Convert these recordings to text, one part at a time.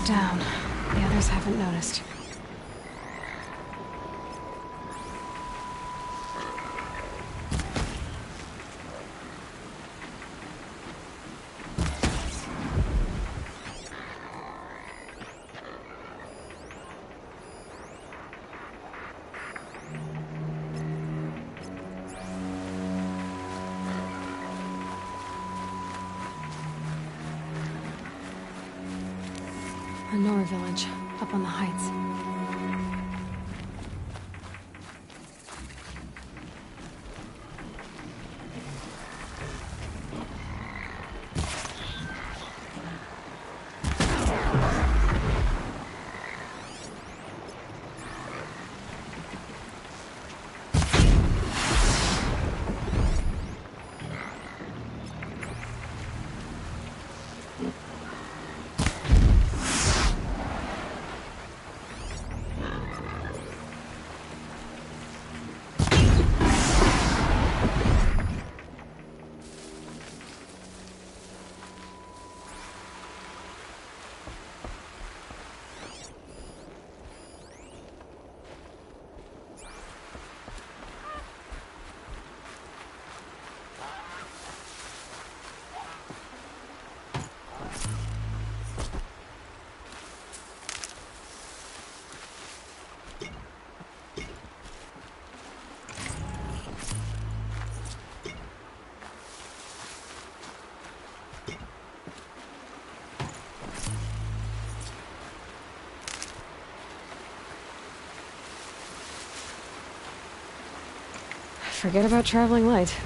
it down. The others haven't noticed. A Nora village, up on the heights. Forget about traveling light.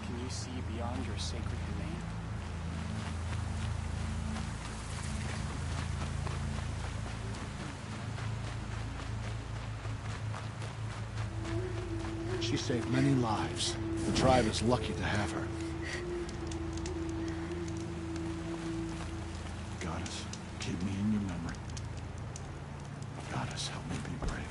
Can you see beyond your sacred domain? She saved many lives. The tribe is lucky to have her. Goddess, keep me in your memory. Goddess, help me be brave.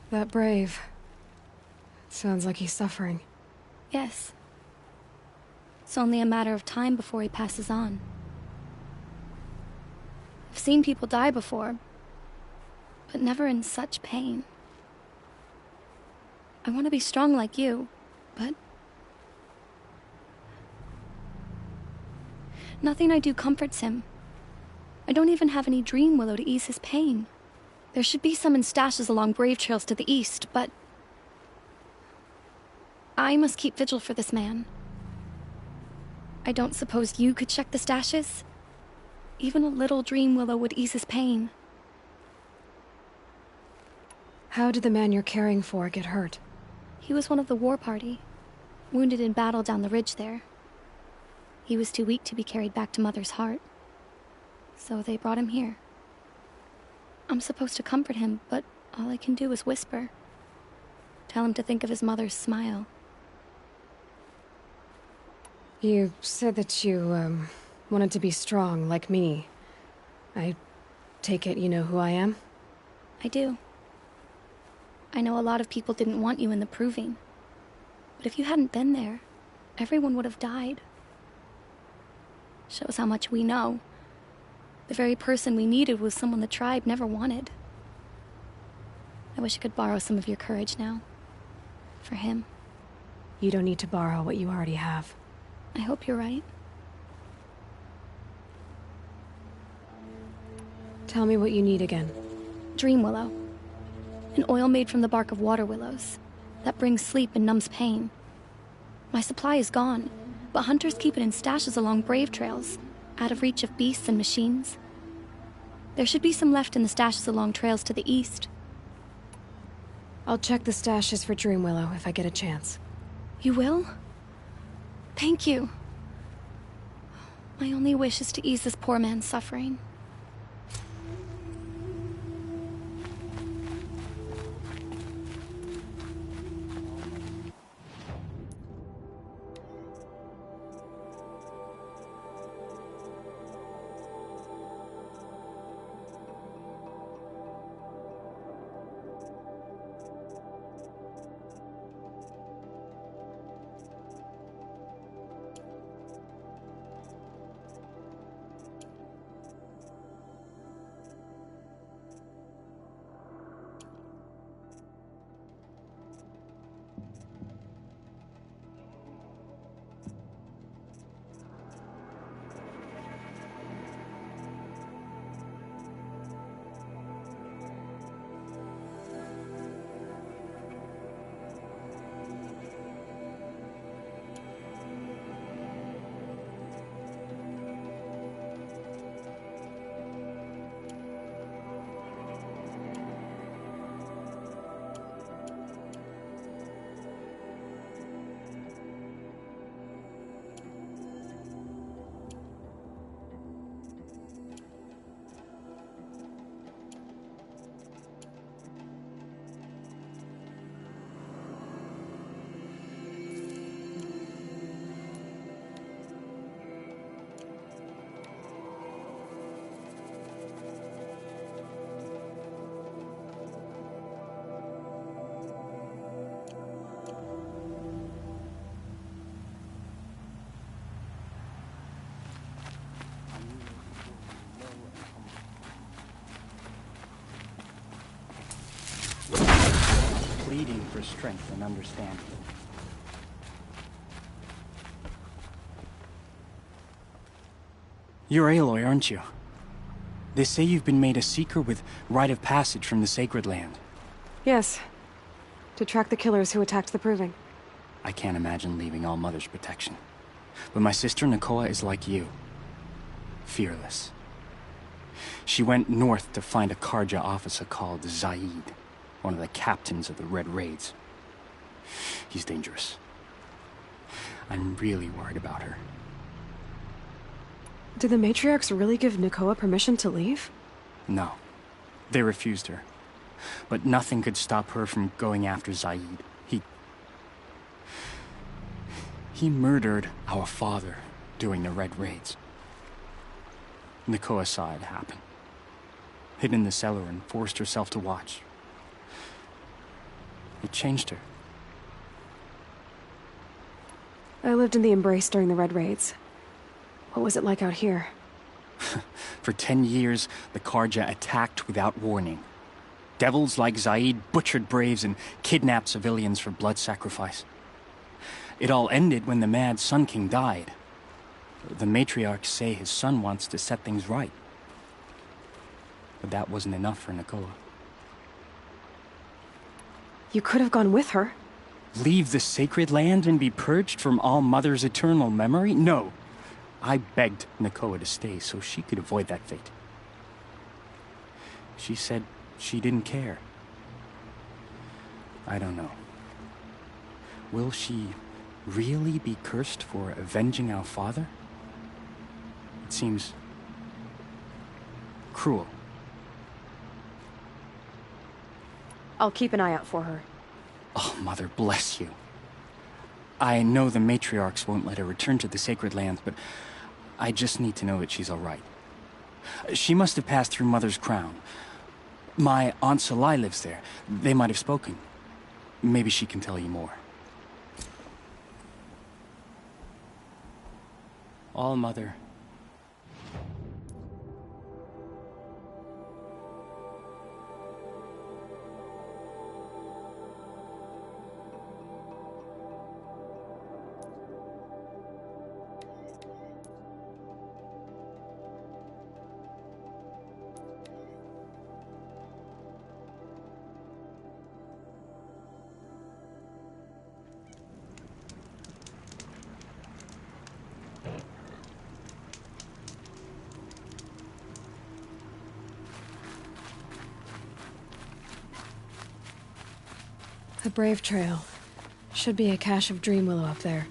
That brave. Sounds like he's suffering. Yes. It's only a matter of time before he passes on. I've seen people die before, but never in such pain. I want to be strong like you, but nothing I do comforts him. I don't even have any dream willow to ease his pain. There should be some in stashes along brave trails to the east, but I must keep vigil for this man. I don't suppose you could check the stashes? Even a little dream willow would ease his pain. How did the man you're caring for get hurt? He was one of the war party, wounded in battle down the ridge there. He was too weak to be carried back to Mother's heart, so they brought him here. I'm supposed to comfort him, but all I can do is whisper. Tell him to think of his mother's smile. You said that you, wanted to be strong, like me. I take it you know who I am? I do. I know a lot of people didn't want you in the Proving. But if you hadn't been there, everyone would have died. Shows how much we know. The very person we needed was someone the tribe never wanted. I wish I could borrow some of your courage now. For him. You don't need to borrow what you already have. I hope you're right. Tell me what you need again. Dream willow. An oil made from the bark of water willows that brings sleep and numbs pain. My supply is gone, but hunters keep it in stashes along brave trails, out of reach of beasts and machines. There should be some left in the stashes along trails to the east. I'll check the stashes for Dream Willow if I get a chance. You will? Thank you. My only wish is to ease this poor man's suffering. Pleading for strength and understanding. You're Aloy, aren't you? They say you've been made a seeker with rite of passage from the Sacred Land. Yes. To track the killers who attacked the Proving. I can't imagine leaving All Mother's protection. But my sister Nakoa is like you. Fearless. She went north to find a Karja officer called Zaid, one of the captains of the Red Raids. He's dangerous. I'm really worried about her. Did the matriarchs really give Nakoa permission to leave? No. They refused her. But nothing could stop her from going after Zaid. He murdered our father during the Red Raids. Nakoa saw it happen. Hid in the cellar and forced herself to watch. It changed her. I lived in the Embrace during the Red Raids. What was it like out here? For 10 years, the Karja attacked without warning. Devils like Zaid butchered braves and kidnapped civilians for blood sacrifice. It all ended when the mad Sun King died. The matriarchs say his son wants to set things right. But that wasn't enough for Nakoa. You could have gone with her. Leave the Sacred Land and be purged from All Mother's eternal memory? No. I begged Nakoa to stay so she could avoid that fate. She said she didn't care. I don't know. Will she really be cursed for avenging our father? It seems cruel. I'll keep an eye out for her. Oh, Mother, bless you. I know the matriarchs won't let her return to the Sacred Lands, but I just need to know that she's all right. She must have passed through Mother's crown. My Aunt Salai lives there. They might have spoken. Maybe she can tell you more. All Mother. The Brave Trail. Should be a cache of Dream Willow up there.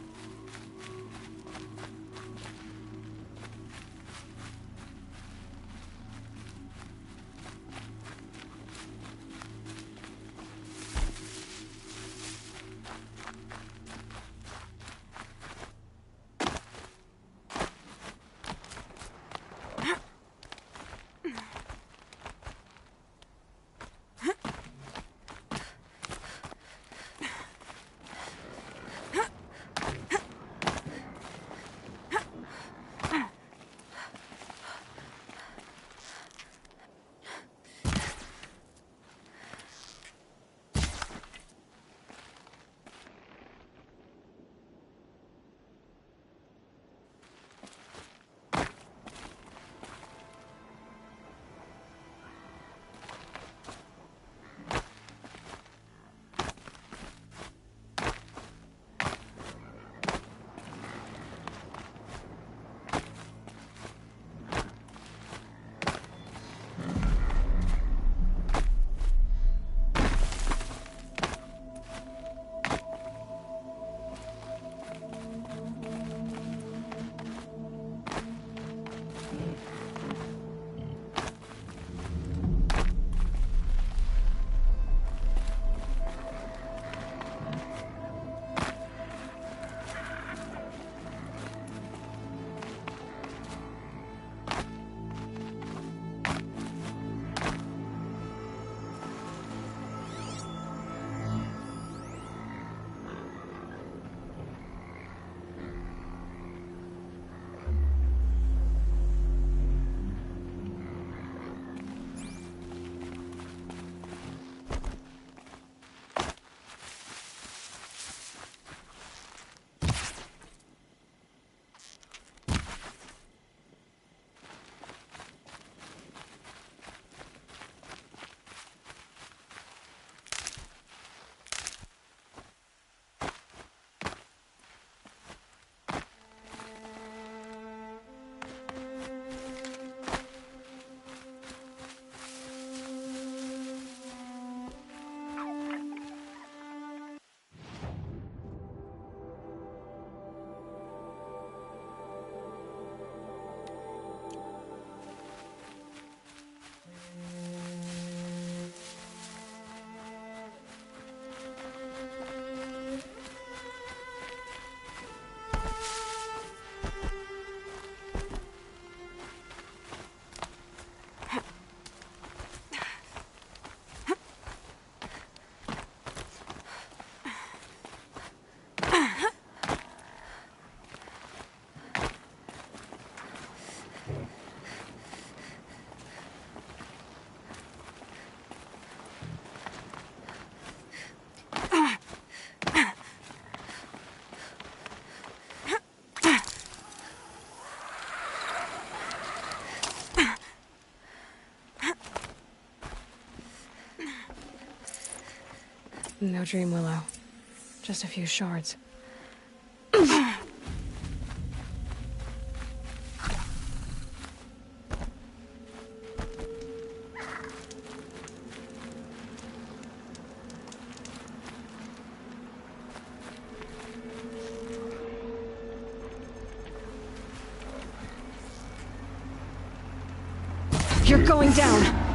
No Dream Willow. Just a few shards. You're going down!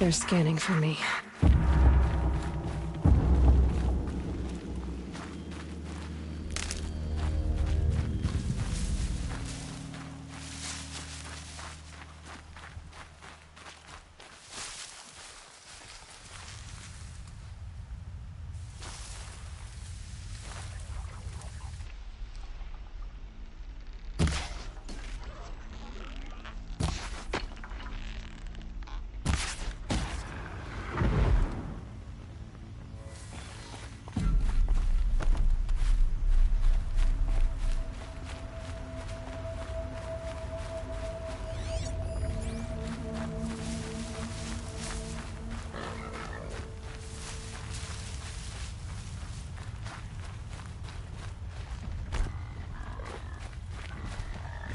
they're scanning for me.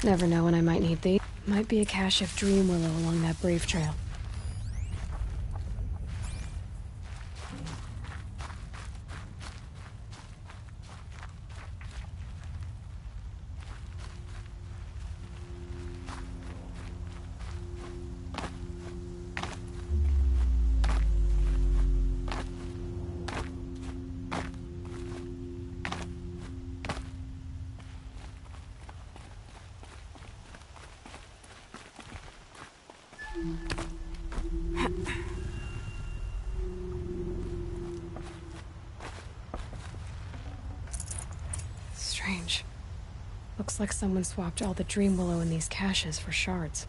Never know when I might need these. Might be a cache of dream willow along that brave trail. Strange. Looks like someone swapped all the dream willow in these caches for shards.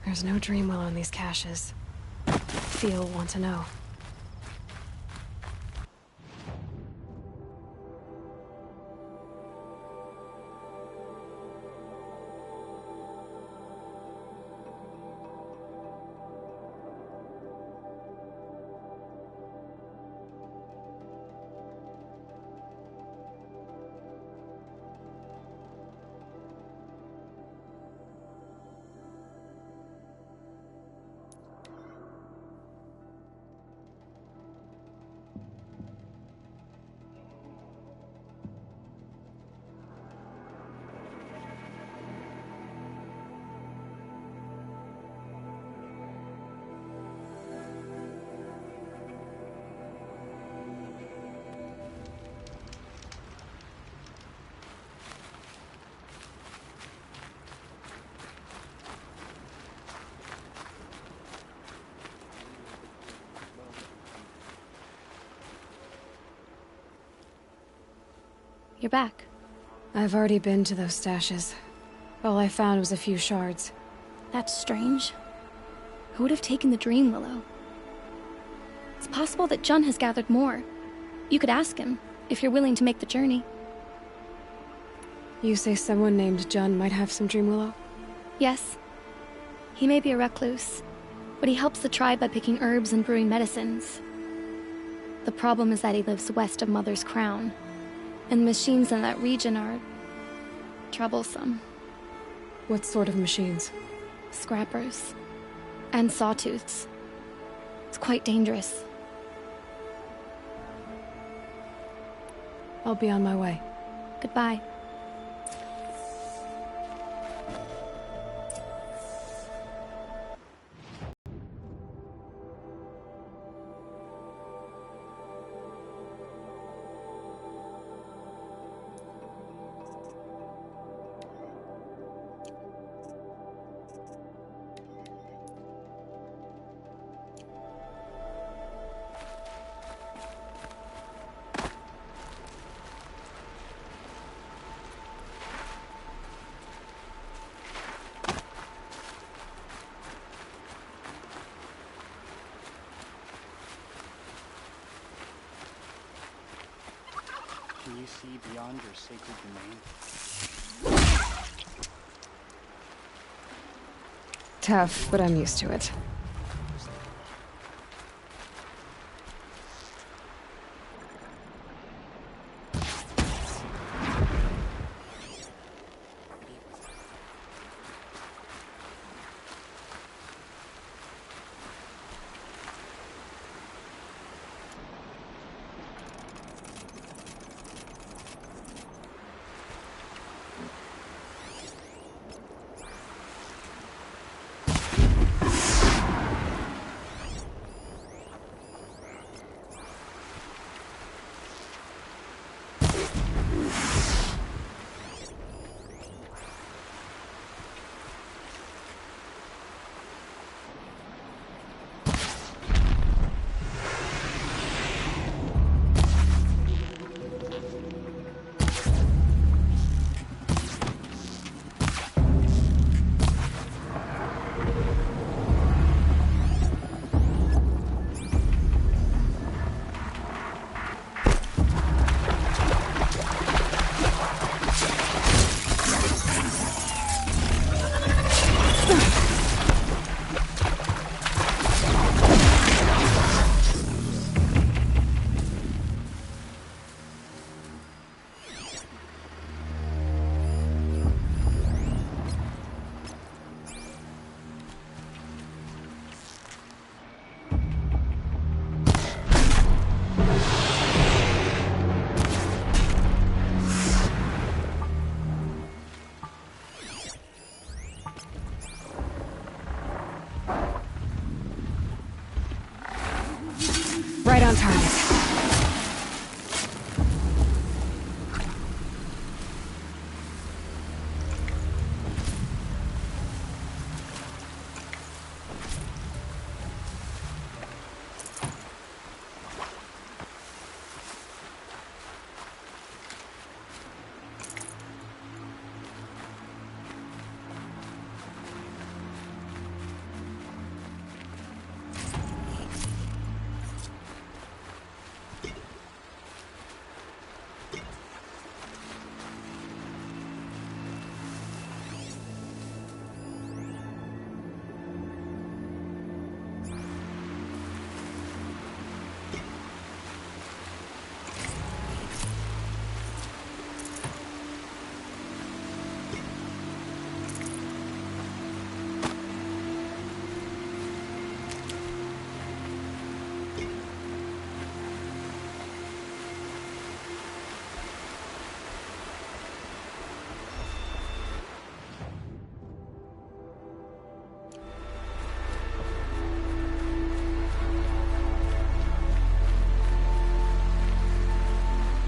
There's no dream willow in these caches. Feel want to know. You're back. I've already been to those stashes. All I found was a few shards. That's strange. Who would have taken the dream willow? It's possible that Jun has gathered more. You could ask him, if you're willing to make the journey. You say someone named Jun might have some dream willow? Yes. He may be a recluse, but he helps the tribe by picking herbs and brewing medicines. The problem is that he lives west of Mother's Crown, and the machines in that region are troublesome. What sort of machines? Scrappers. And sawtooths. It's quite dangerous. I'll be on my way. Goodbye. Can you see beyond your sacred domain? Tough, but I'm used to it.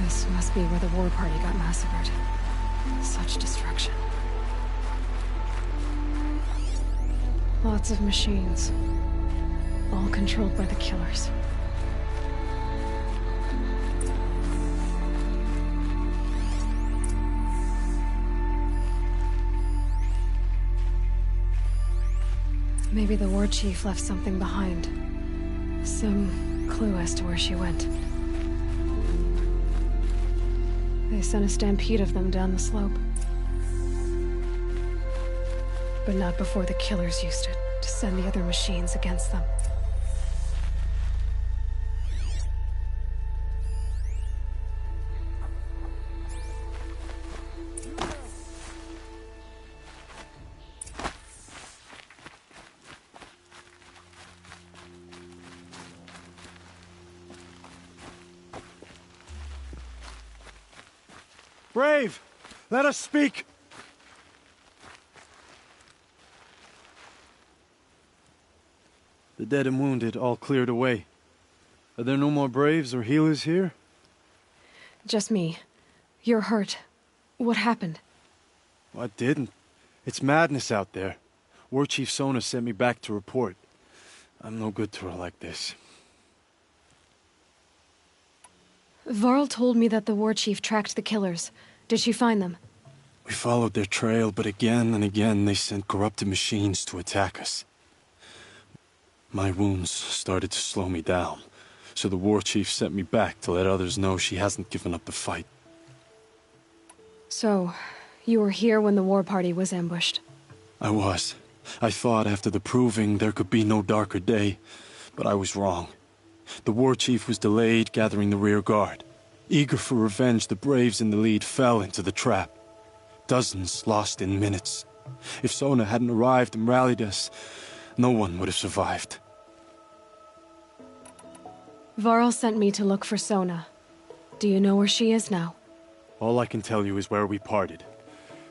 This must be where the war party got massacred. Such destruction. Lots of machines. All controlled by the killers. Maybe the war chief left something behind. Some clue as to where she went. They sent a stampede of them down the slope. But not before the killers used it to send the other machines against them. Brave! Let us speak! The dead and wounded all cleared away. Are there no more Braves or healers here? Just me. You're hurt. What happened? Well, I didn't. It's madness out there. War Chief Sona sent me back to report. I'm no good to her like this. Varl told me that the war chief tracked the killers. Did she find them? We followed their trail, but again and again they sent corrupted machines to attack us. My wounds started to slow me down, so the war chief sent me back to let others know she hasn't given up the fight. So, you were here when the war party was ambushed? I was. I thought after the proving there could be no darker day, but I was wrong. The war chief was delayed gathering the rear guard. Eager for revenge, the Braves in the lead fell into the trap. Dozens lost in minutes. If Sona hadn't arrived and rallied us, no one would have survived. Varl sent me to look for Sona. Do you know where she is now? All I can tell you is where we parted.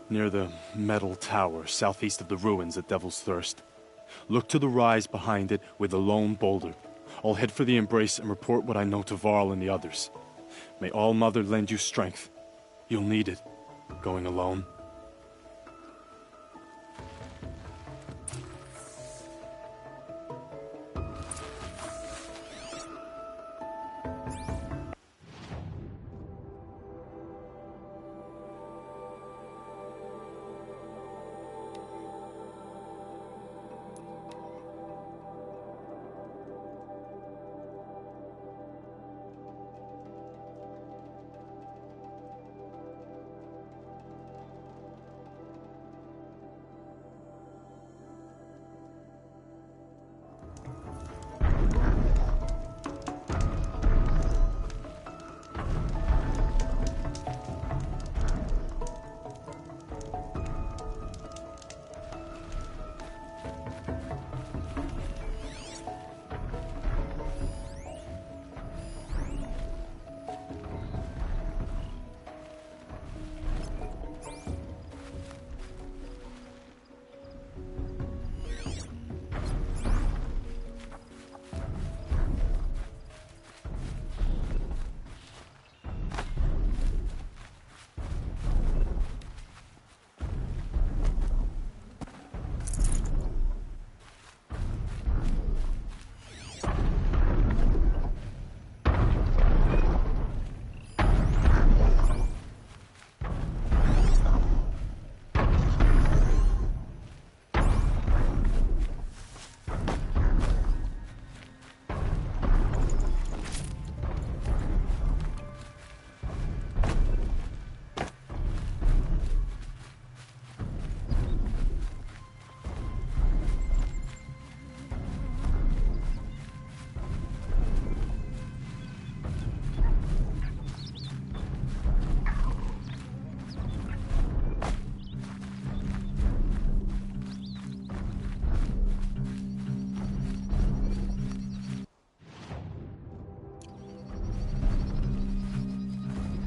Near the metal tower, southeast of the ruins at Devil's Thirst. Look to the rise behind it with a lone boulder. I'll head for the embrace and report what I know to Varl and the others. May All Mother lend you strength. You'll need it, going alone.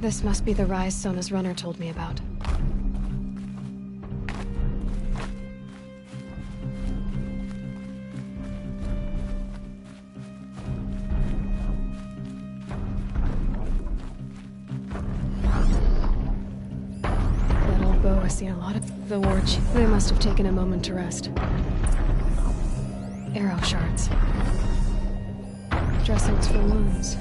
This must be the rise Sona's runner told me about. Nora's seen a lot of the war chief. They must have taken a moment to rest. Arrow shards. Dressings for wounds.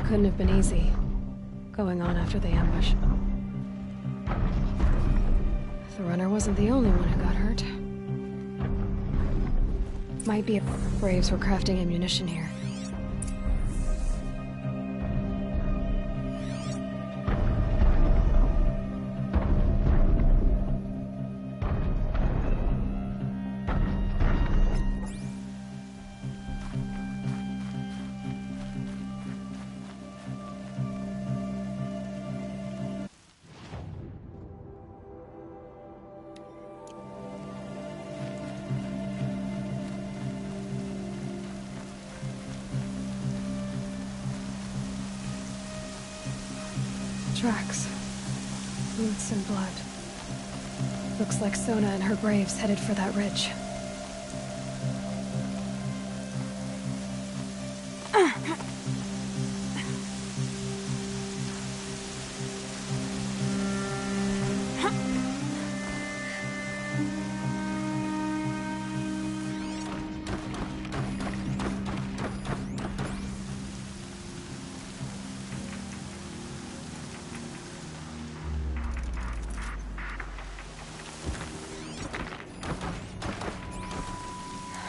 Couldn't have been easy, going on after the ambush. The runner wasn't the only one who got hurt. Might be Braves were crafting ammunition here. Tracks. Boots and blood. Looks like Sona and her braves headed for that ridge.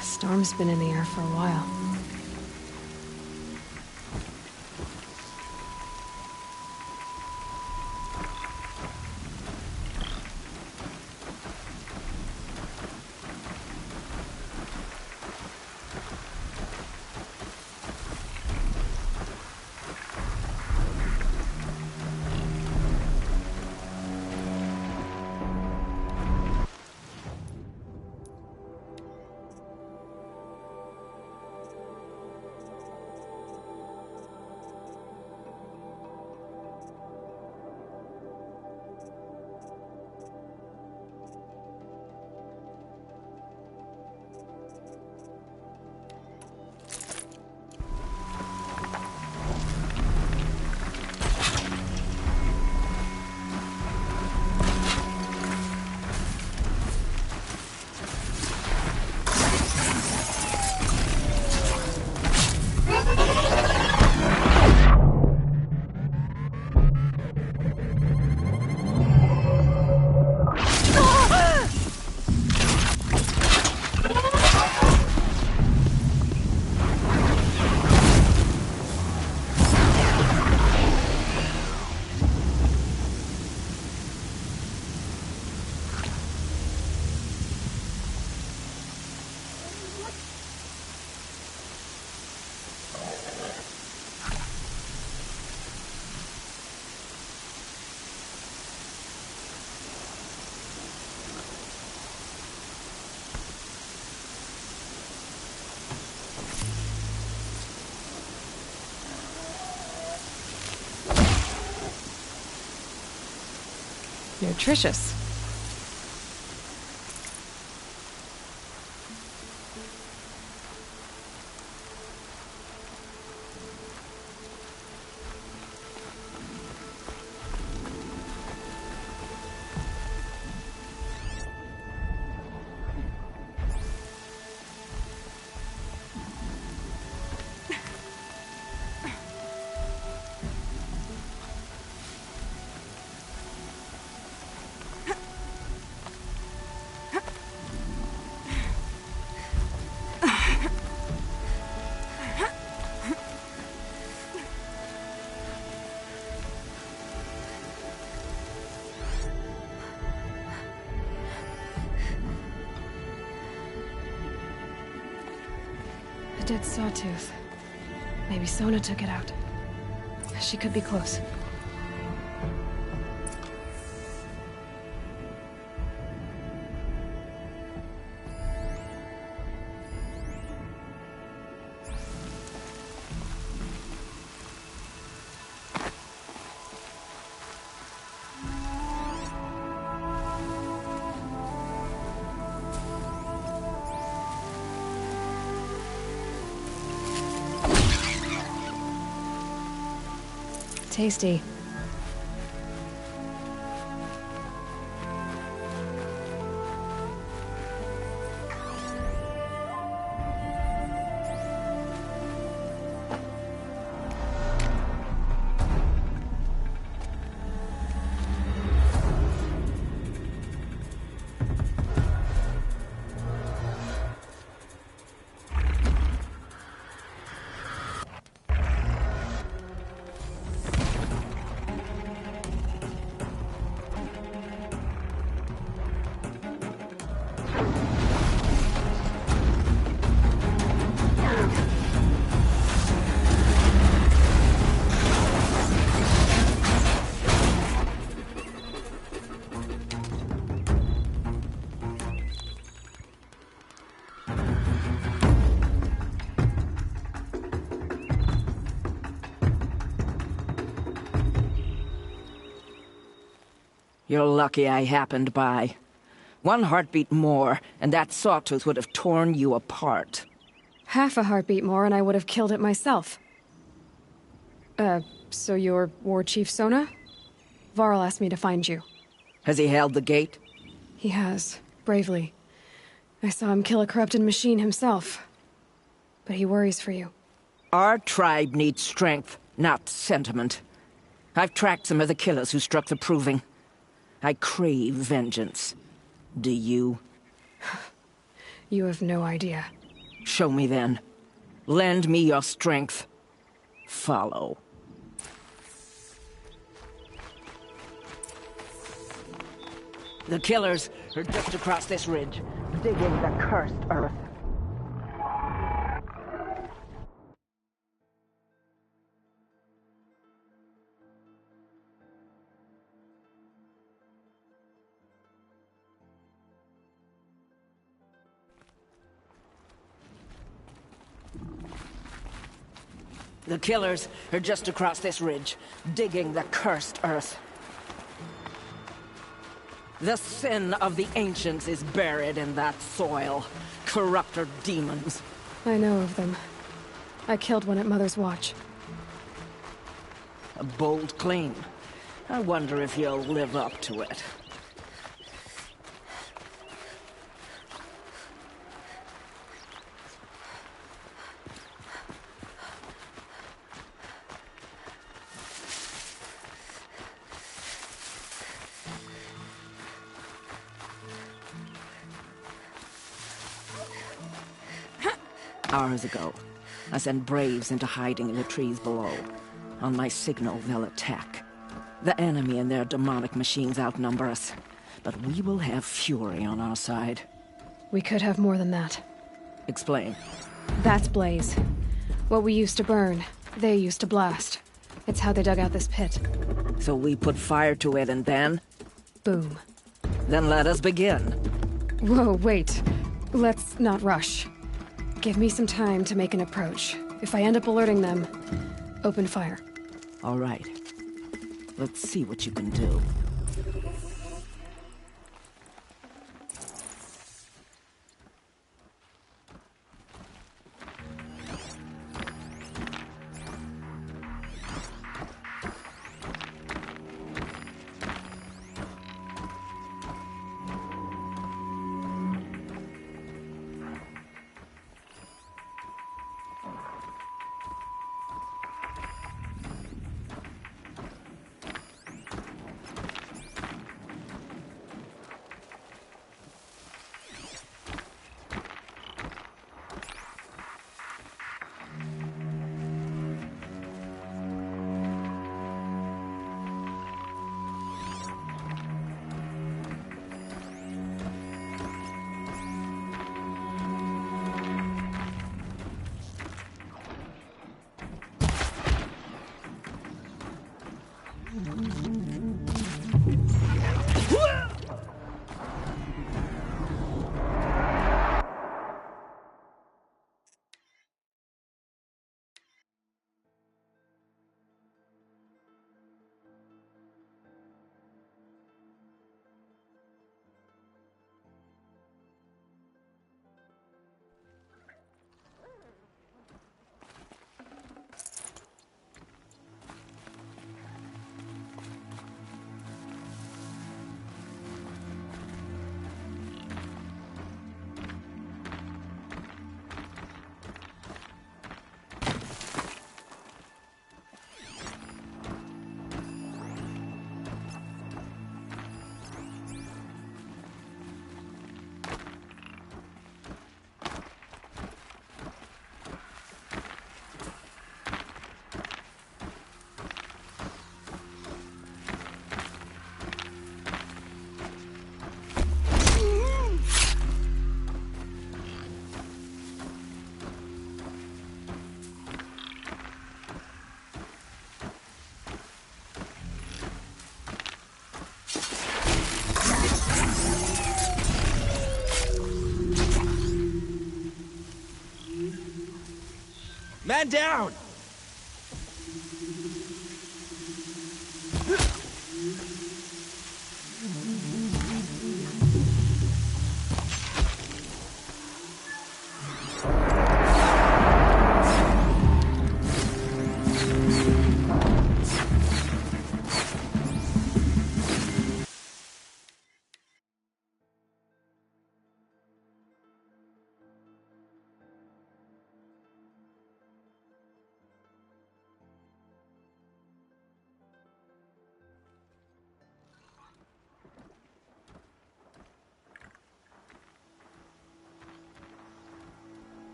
Storm's been in the air for a while. Nutritious. A dead sawtooth. Maybe Sona took it out. She could be close. Tasty. You're lucky I happened by. One heartbeat more, and that sawtooth would have torn you apart. Half a heartbeat more and I would have killed it myself. So you're War Chief Sona? Varl asked me to find you. Has he held the gate? He has, bravely. I saw him kill a corrupted machine himself. But he worries for you. Our tribe needs strength, not sentiment. I've tracked some of the killers who struck the Proving. I crave vengeance. Do you? You have no idea. Show me then. Lend me your strength. Follow. The killers are just across this ridge, digging the cursed earth. The killers are just across this ridge, digging the cursed earth. The sin of the ancients is buried in that soil. Corrupter demons. I know of them. I killed one at Mother's Watch. A bold claim. I wonder if you'll live up to it. Hours ago, I sent Braves into hiding in the trees below. On my signal, they'll attack. The enemy and their demonic machines outnumber us, but we will have fury on our side. We could have more than that. Explain. That's Blaze. What we used to burn, they used to blast. It's how they dug out this pit. So we put fire to it and then? Boom. Then let us begin. Whoa, wait. Let's not rush. Give me some time to make an approach. If I end up alerting them, open fire. All right. Let's see what you can do. Man down!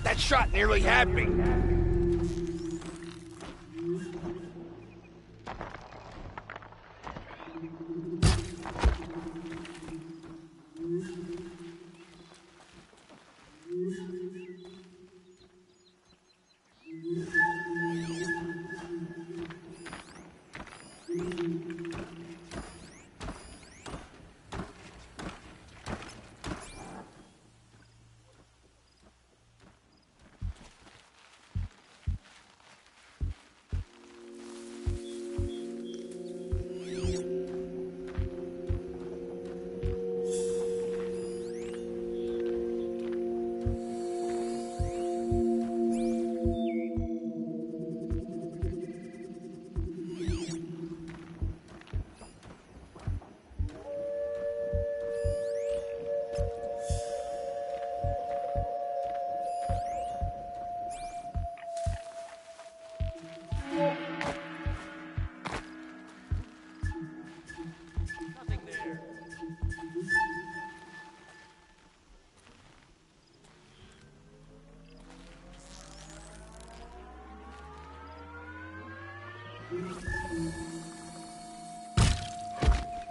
That shot nearly had me.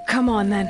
Come on, then.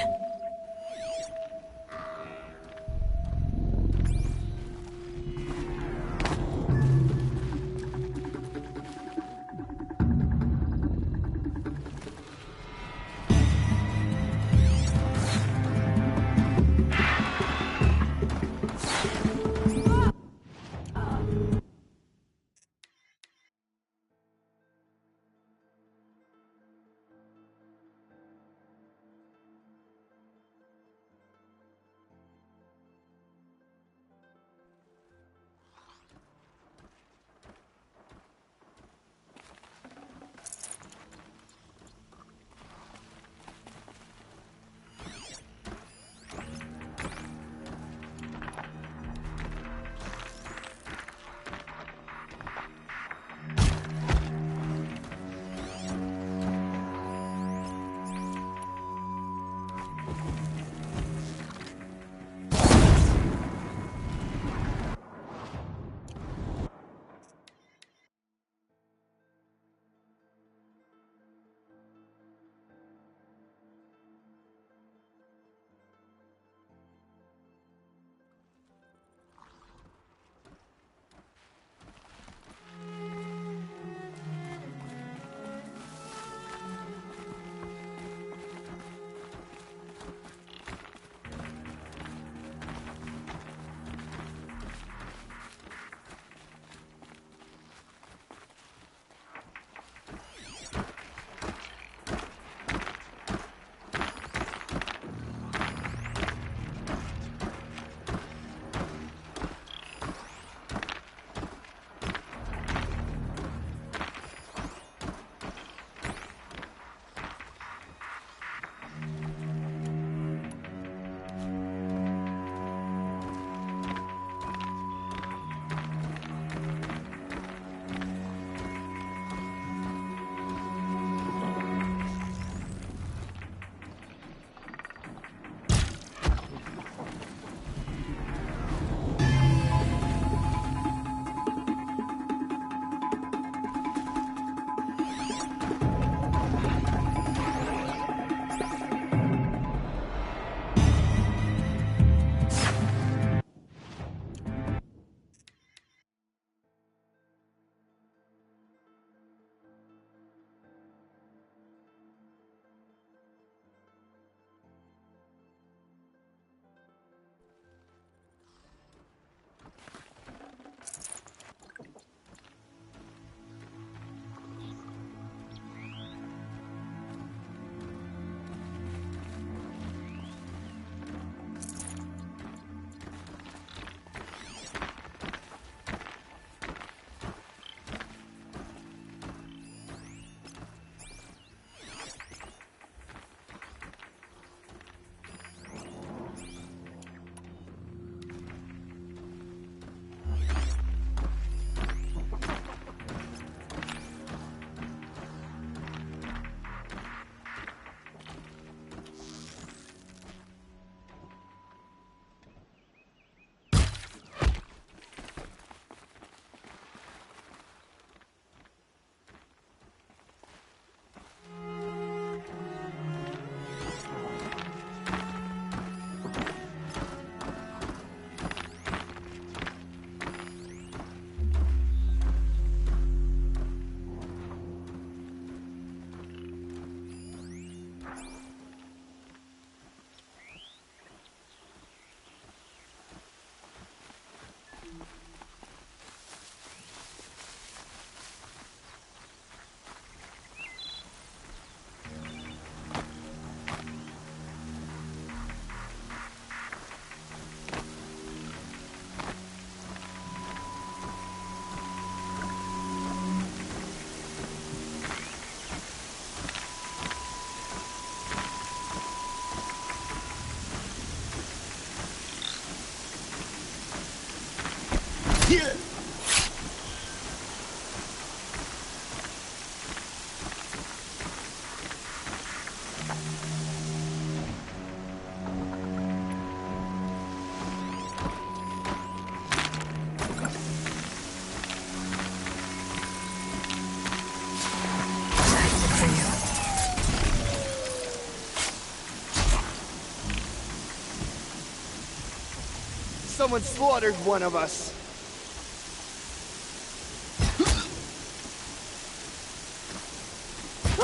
Someone slaughtered one of us.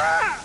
Ah!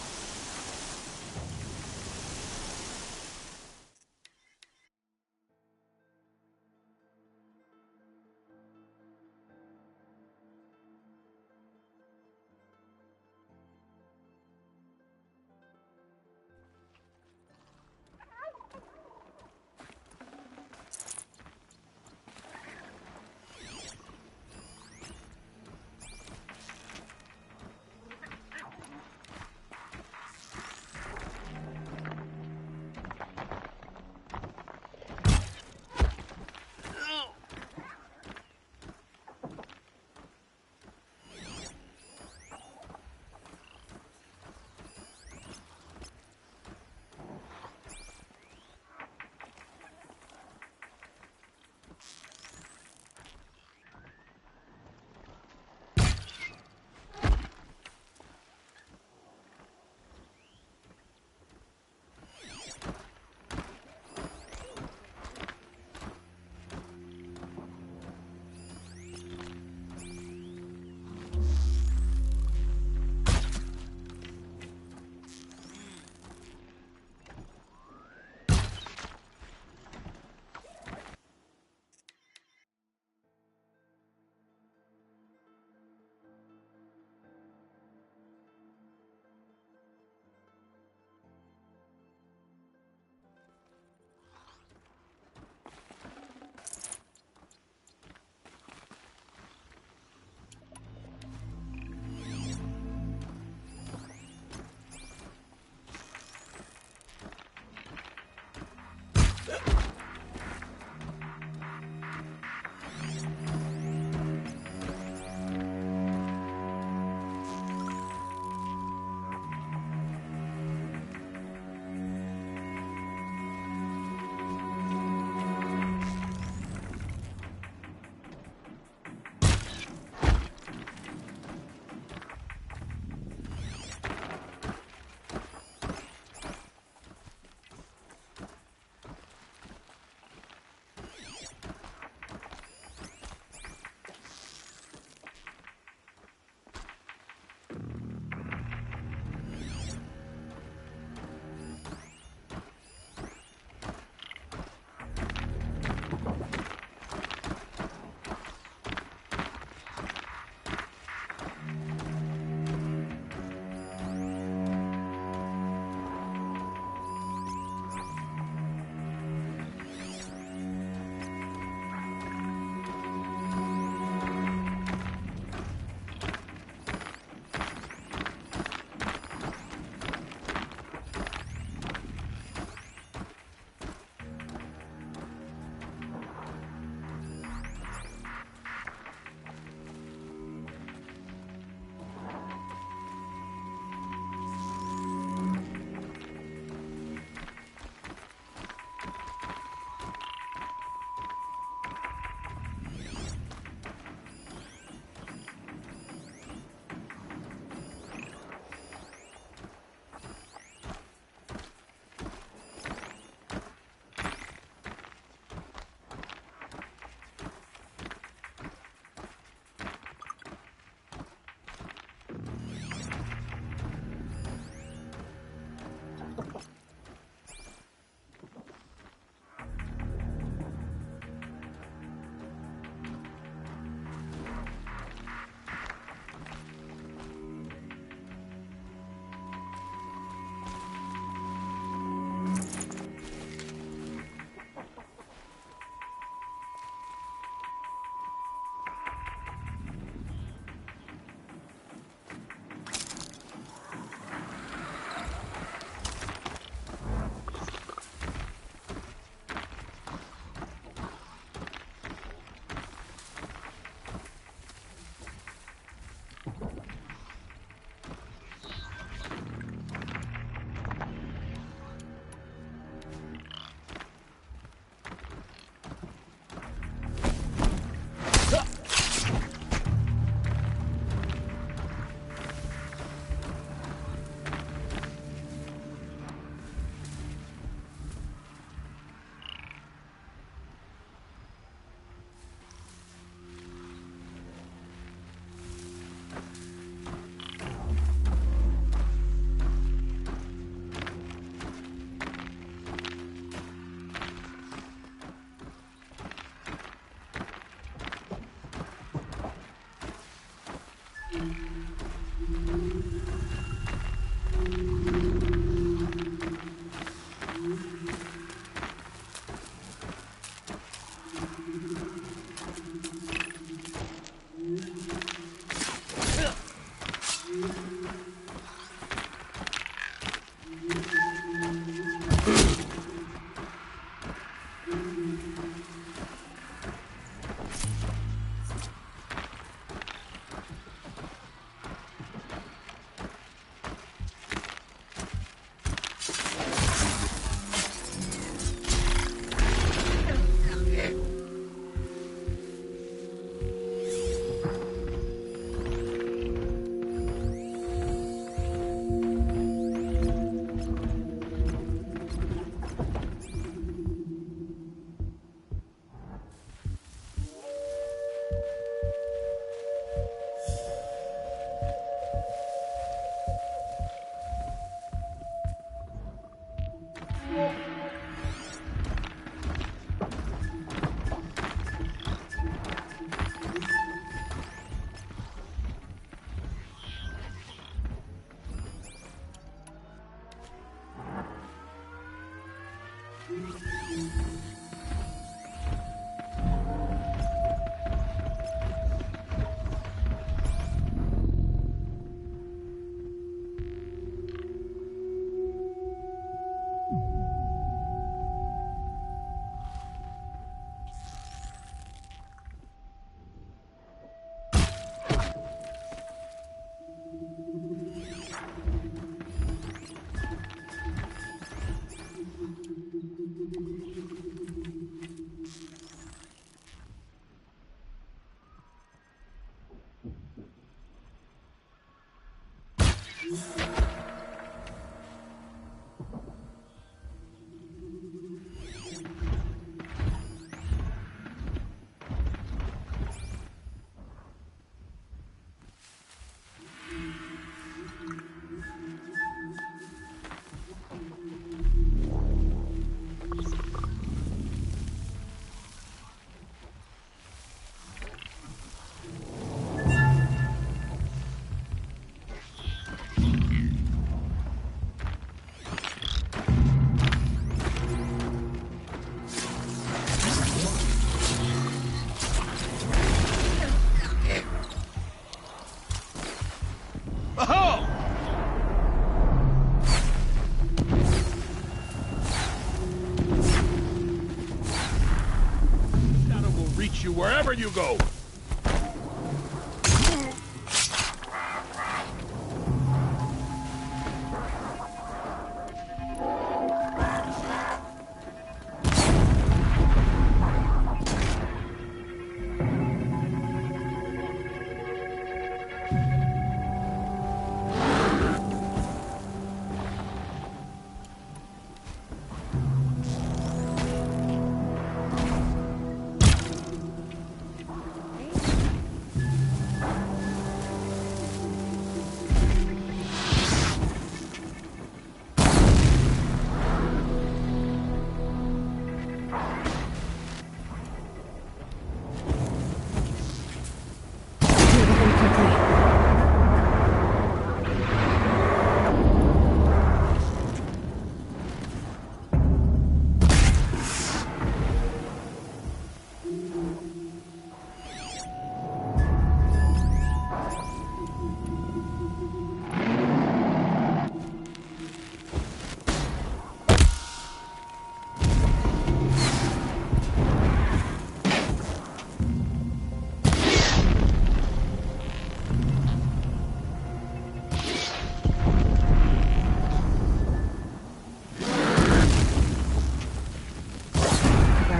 You wherever you go.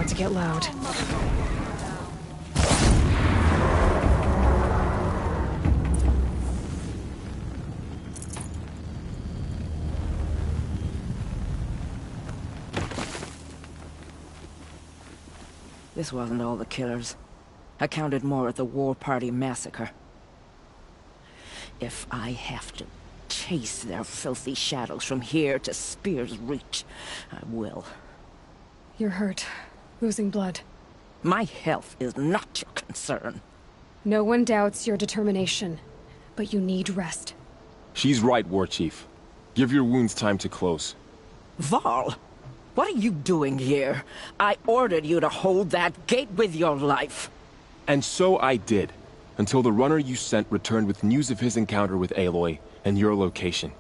To get loud. This wasn't all the killers. I counted more at the War Party massacre. If I have to chase their filthy shadows from here to Spear's Reach, I will. You're hurt. Losing blood. My health is not your concern. No one doubts your determination, but you need rest. She's right, War Chief. Give your wounds time to close. Val, what are you doing here? I ordered you to hold that gate with your life. And so I did, until the runner you sent returned with news of his encounter with Aloy and your location.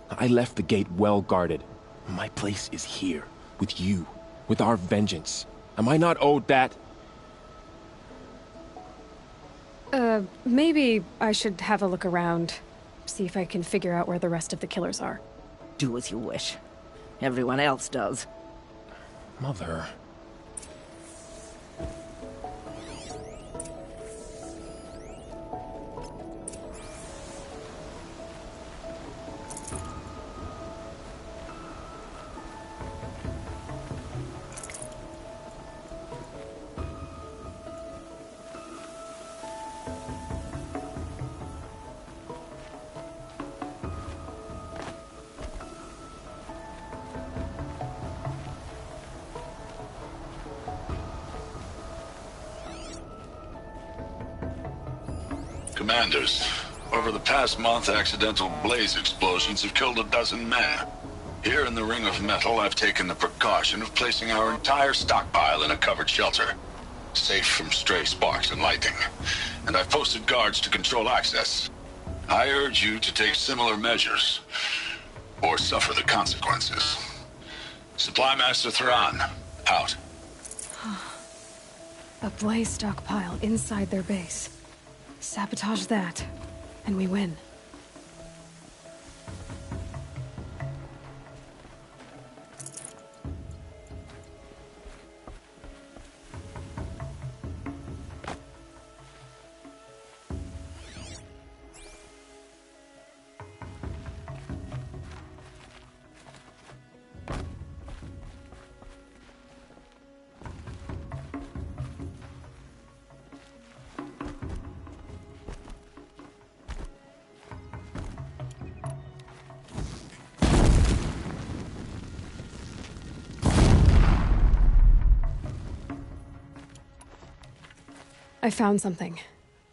I left the gate well guarded. My place is here, with you, with our vengeance. Am I not owed that? Maybe I should have a look around. See if I can figure out where the rest of the killers are. Do as you wish. Everyone else does. Mother... Commanders, over the past month, accidental blaze explosions have killed 12 men. Here in the Ring of Metal, I've taken the precaution of placing our entire stockpile in a covered shelter, safe from stray sparks and lightning. And I've posted guards to control access. I urge you to take similar measures, or suffer the consequences. Supply Master Thran, out. A blaze stockpile inside their base. Sabotage that, and we win. I found something.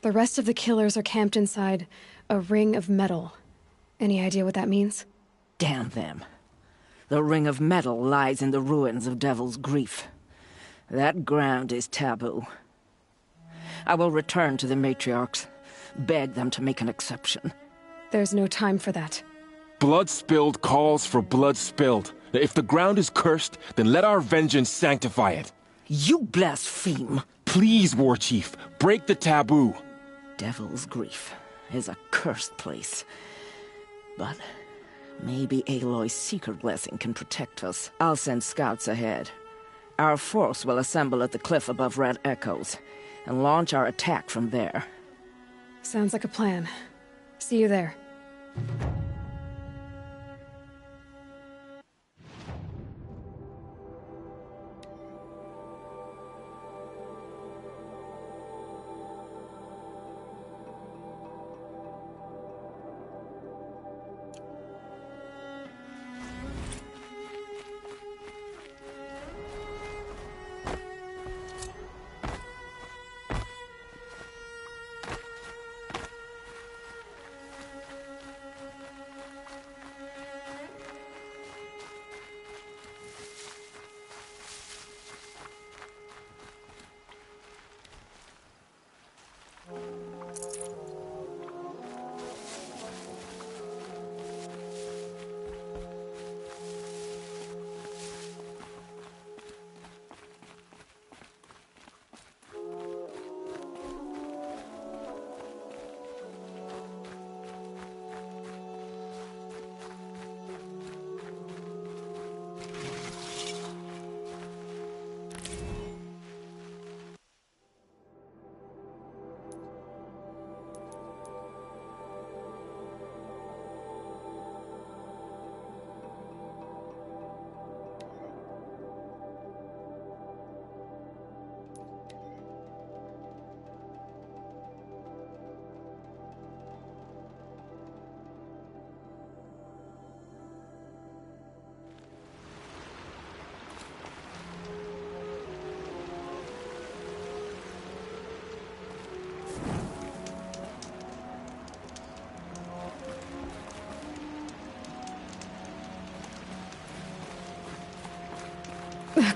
The rest of the killers are camped inside a ring of metal. Any idea what that means? Damn them. The Ring of Metal lies in the ruins of Devil's Grief. That ground is taboo. I will return to the matriarchs, beg them to make an exception. There's no time for that. Blood spilled calls for blood spilled. If the ground is cursed, then let our vengeance sanctify it. You blaspheme! Please, War Chief, break the taboo. Devil's Grief is a cursed place. But maybe Aloy's secret blessing can protect us. I'll send scouts ahead. Our force will assemble at the cliff above Red Echoes, and launch our attack from there. Sounds like a plan. See you there.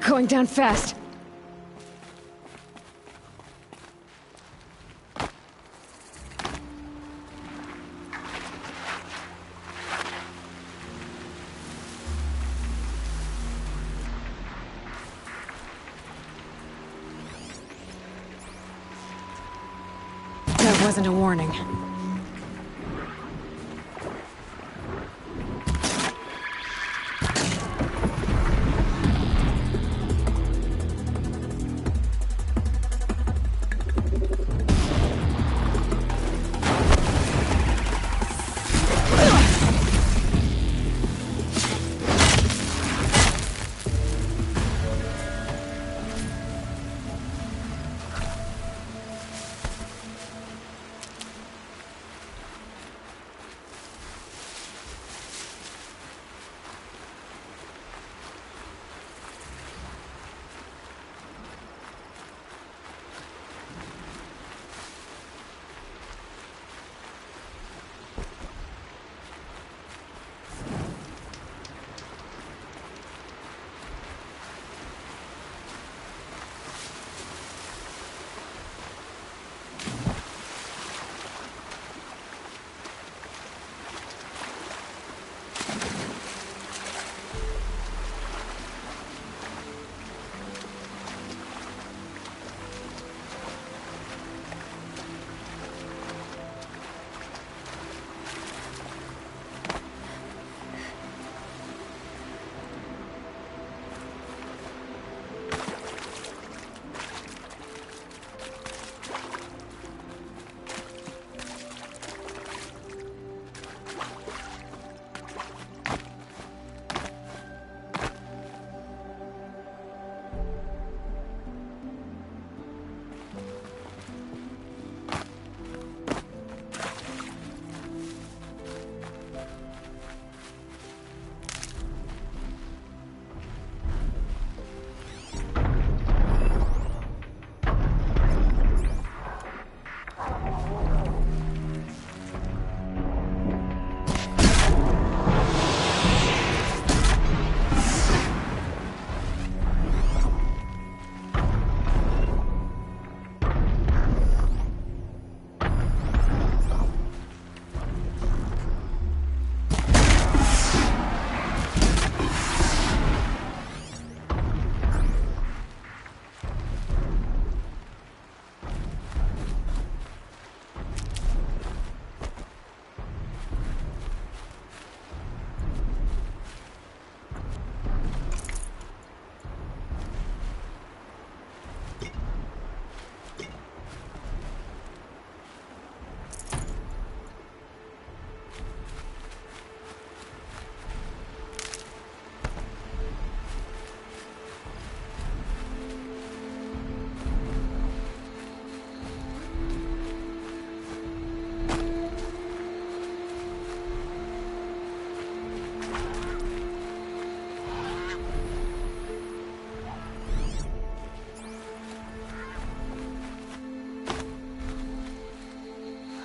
Going down fast. wasn't a warning.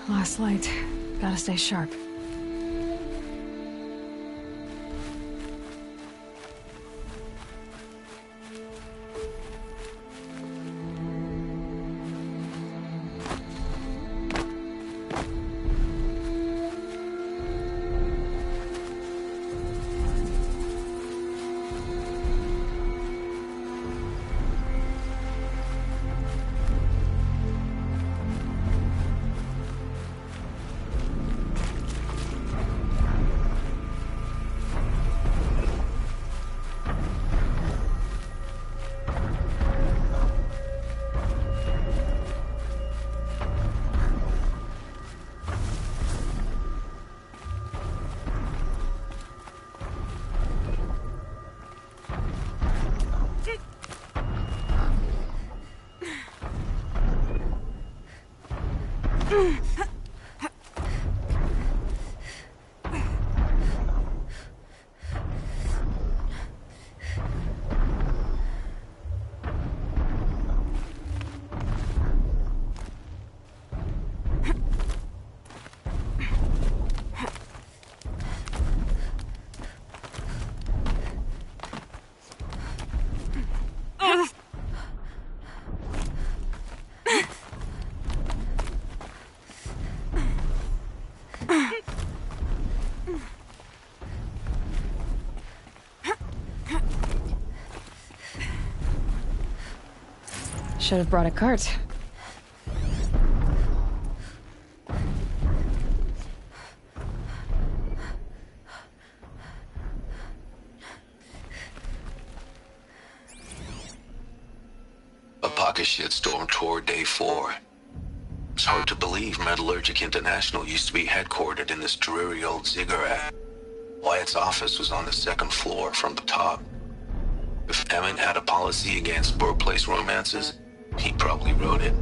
Last light. Gotta stay sharp. Should have brought a cart. a shitstorm toward day 4. It's hard to believe Metallurgic International used to be headquartered in this dreary old ziggurat. Wyatt's office was on the 2nd floor from the top. If Emmett had a policy against workplace romances, he probably wrote it.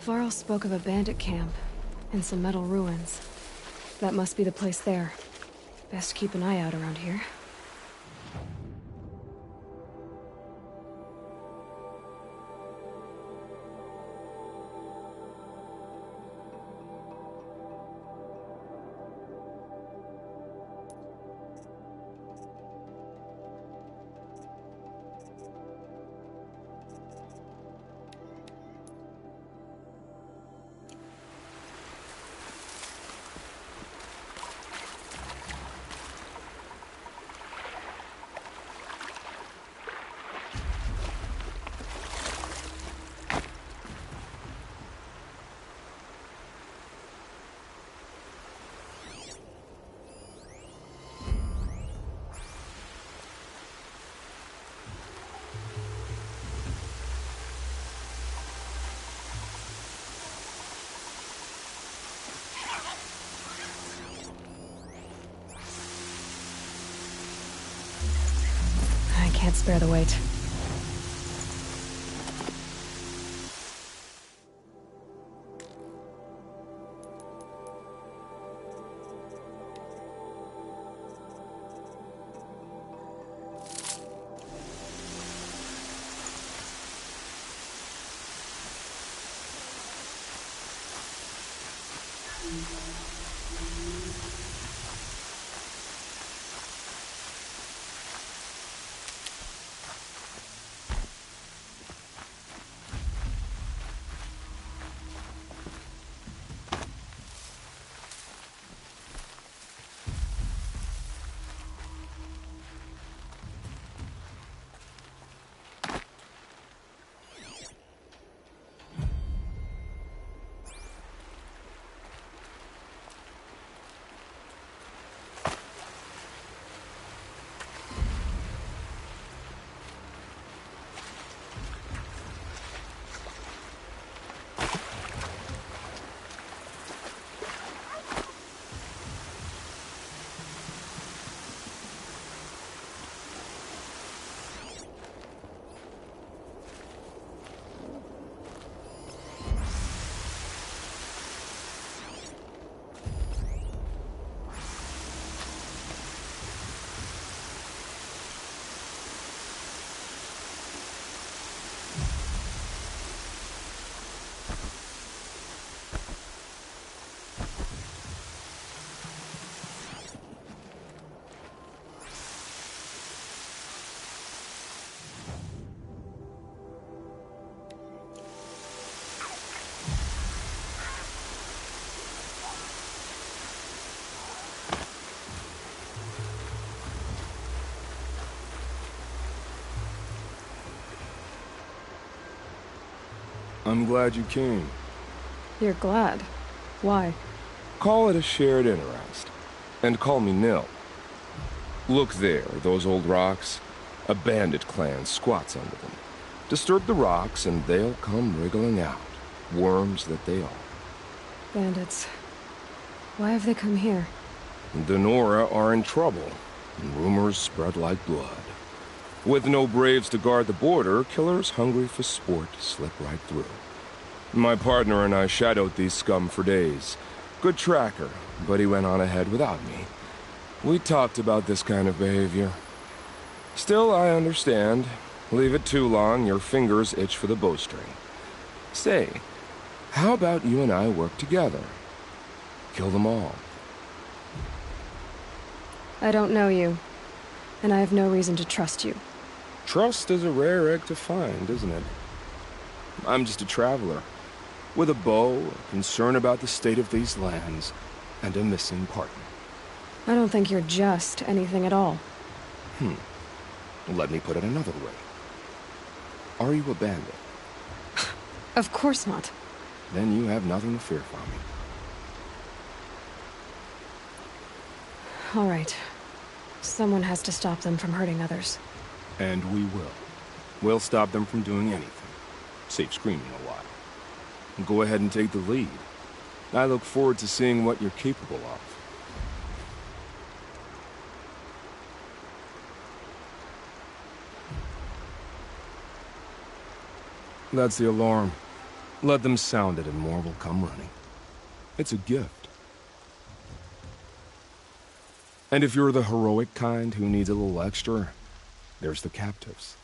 Varl spoke of a bandit camp and some metal ruins. That must be the place there. Best keep an eye out around here. Can't spare the weight. I'm glad you came. You're glad? Why? Call it a shared interest. And call me Nil. Look there, those old rocks. A bandit clan squats under them. Disturb the rocks and they'll come wriggling out. Worms that they are. Bandits. Why have they come here? The Nora are in trouble, and rumors spread like blood. With no Braves to guard the border, killers hungry for sport slip right through. My partner and I shadowed these scum for days. Good tracker, but he went on ahead without me. We talked about this kind of behavior. Still, I understand. Leave it too long, your fingers itch for the bowstring. Say, how about you and I work together? Kill them all. I don't know you, and I have no reason to trust you. Trust is a rare egg to find, isn't it? I'm just a traveler, with a bow, a concern about the state of these lands, and a missing partner. I don't think you're just anything at all. Let me put it another way. Are you a bandit? Of course not. Then you have nothing to fear from me. All right. Someone has to stop them from hurting others. And we will. We'll stop them from doing anything. Save screaming a while. Go ahead and take the lead. I look forward to seeing what you're capable of. That's the alarm. Let them sound it and more will come running. It's a gift. And if you're the heroic kind who needs a little extra, there's the captives.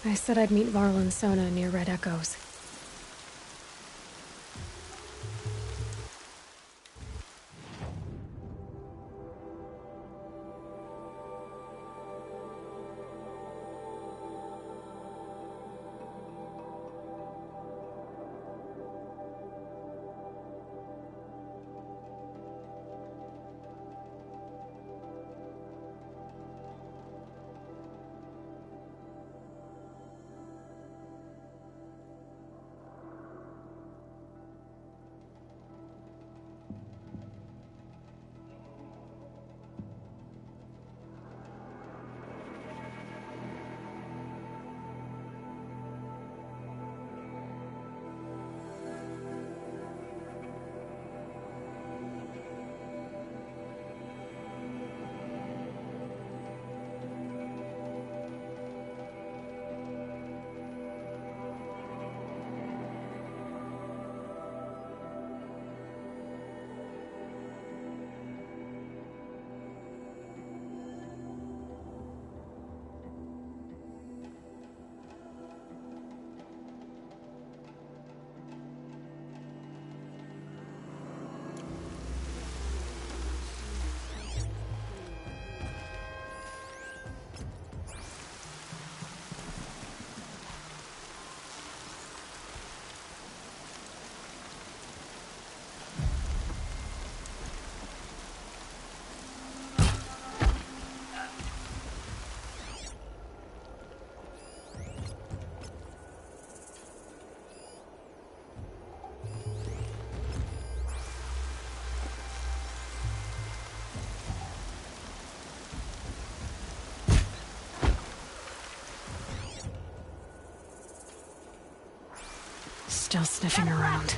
I said I'd meet Varl and Sona near Red Echoes. Still sniffing around.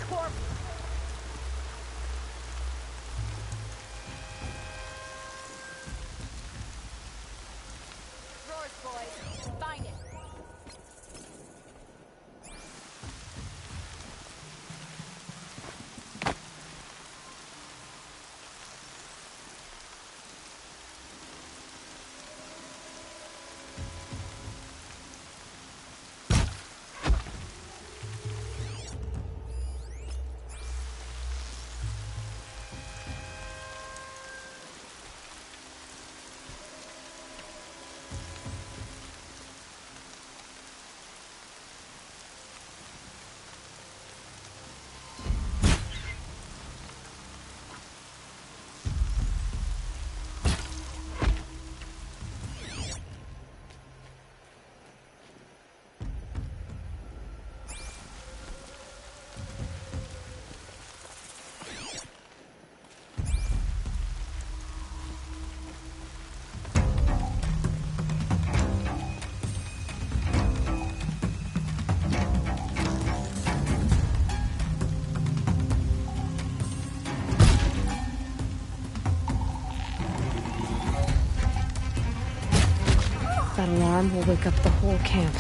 That alarm will wake up the whole camp.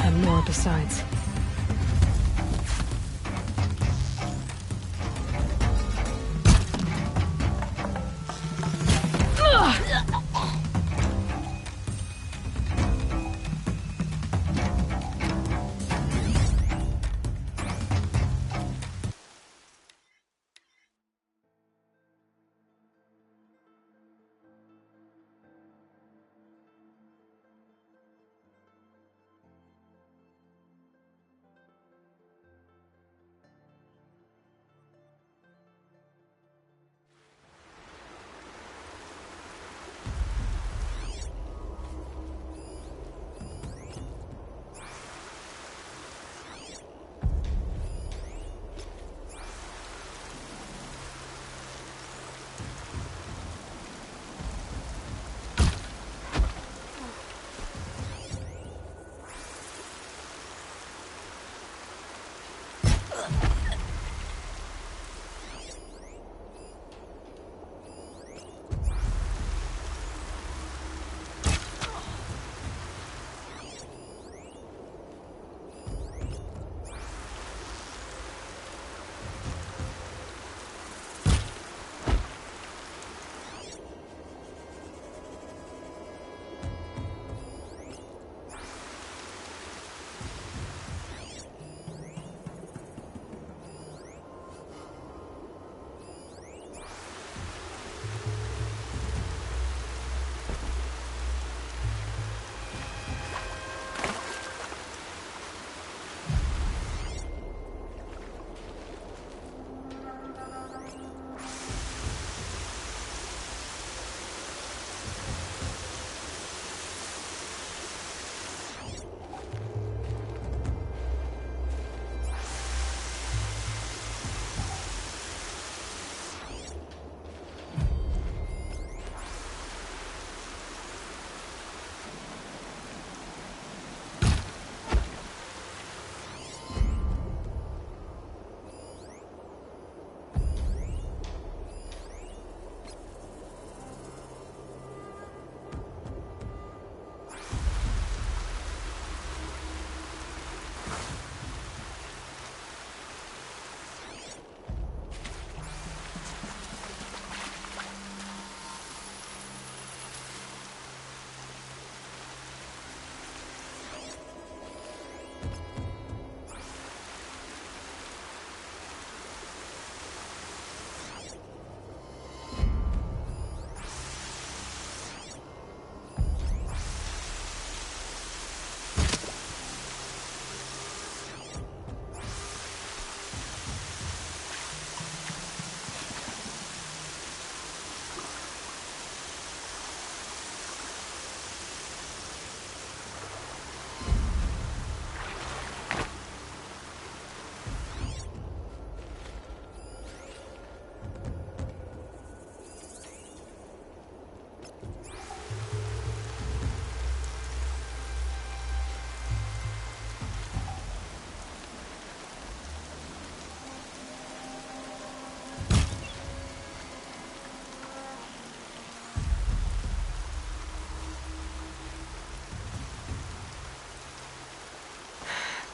And Nora besides.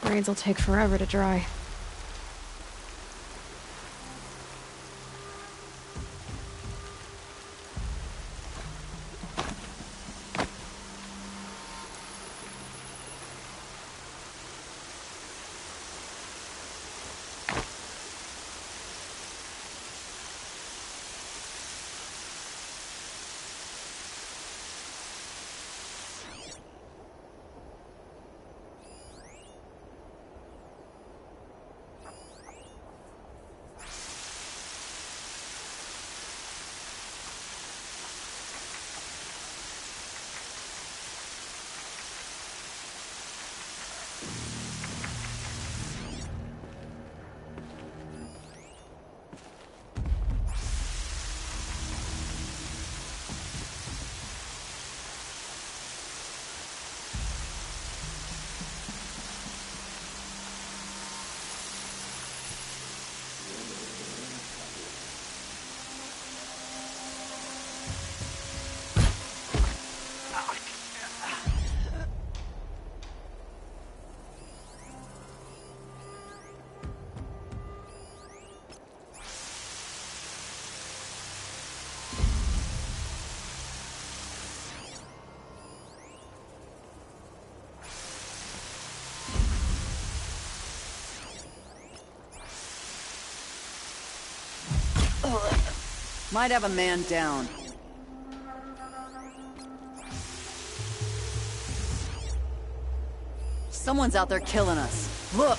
Brains will take forever to dry. Might have a man down. Someone's out there killing us. Look!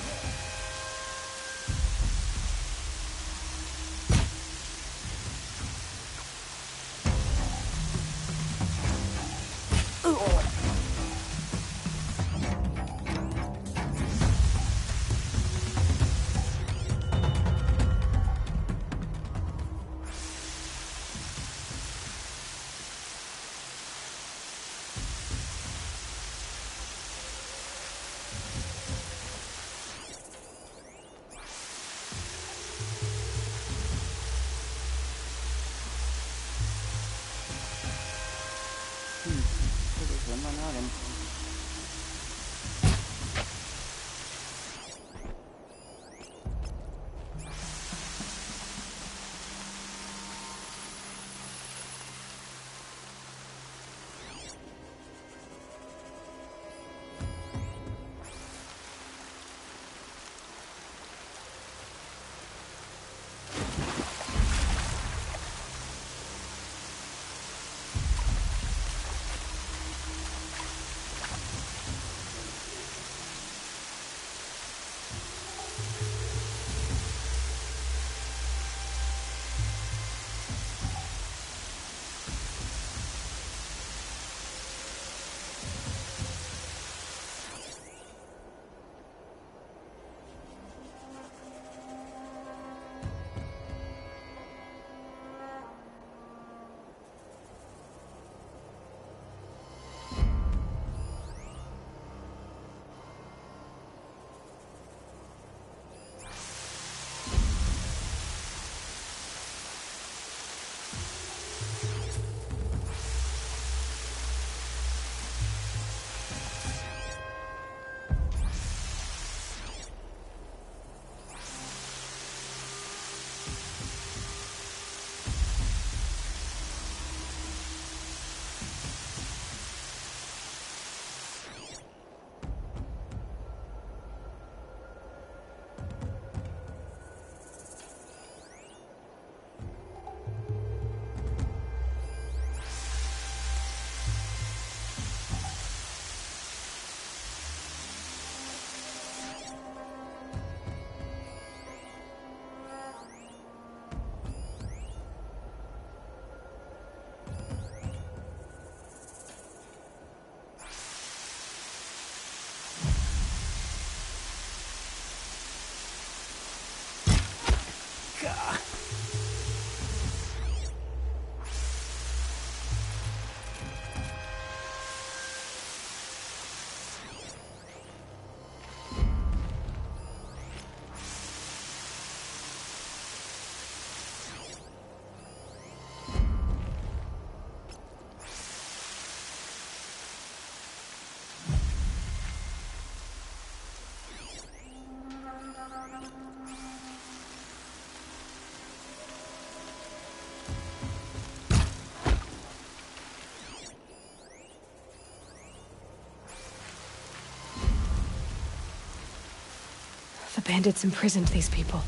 The bandits imprisoned these people.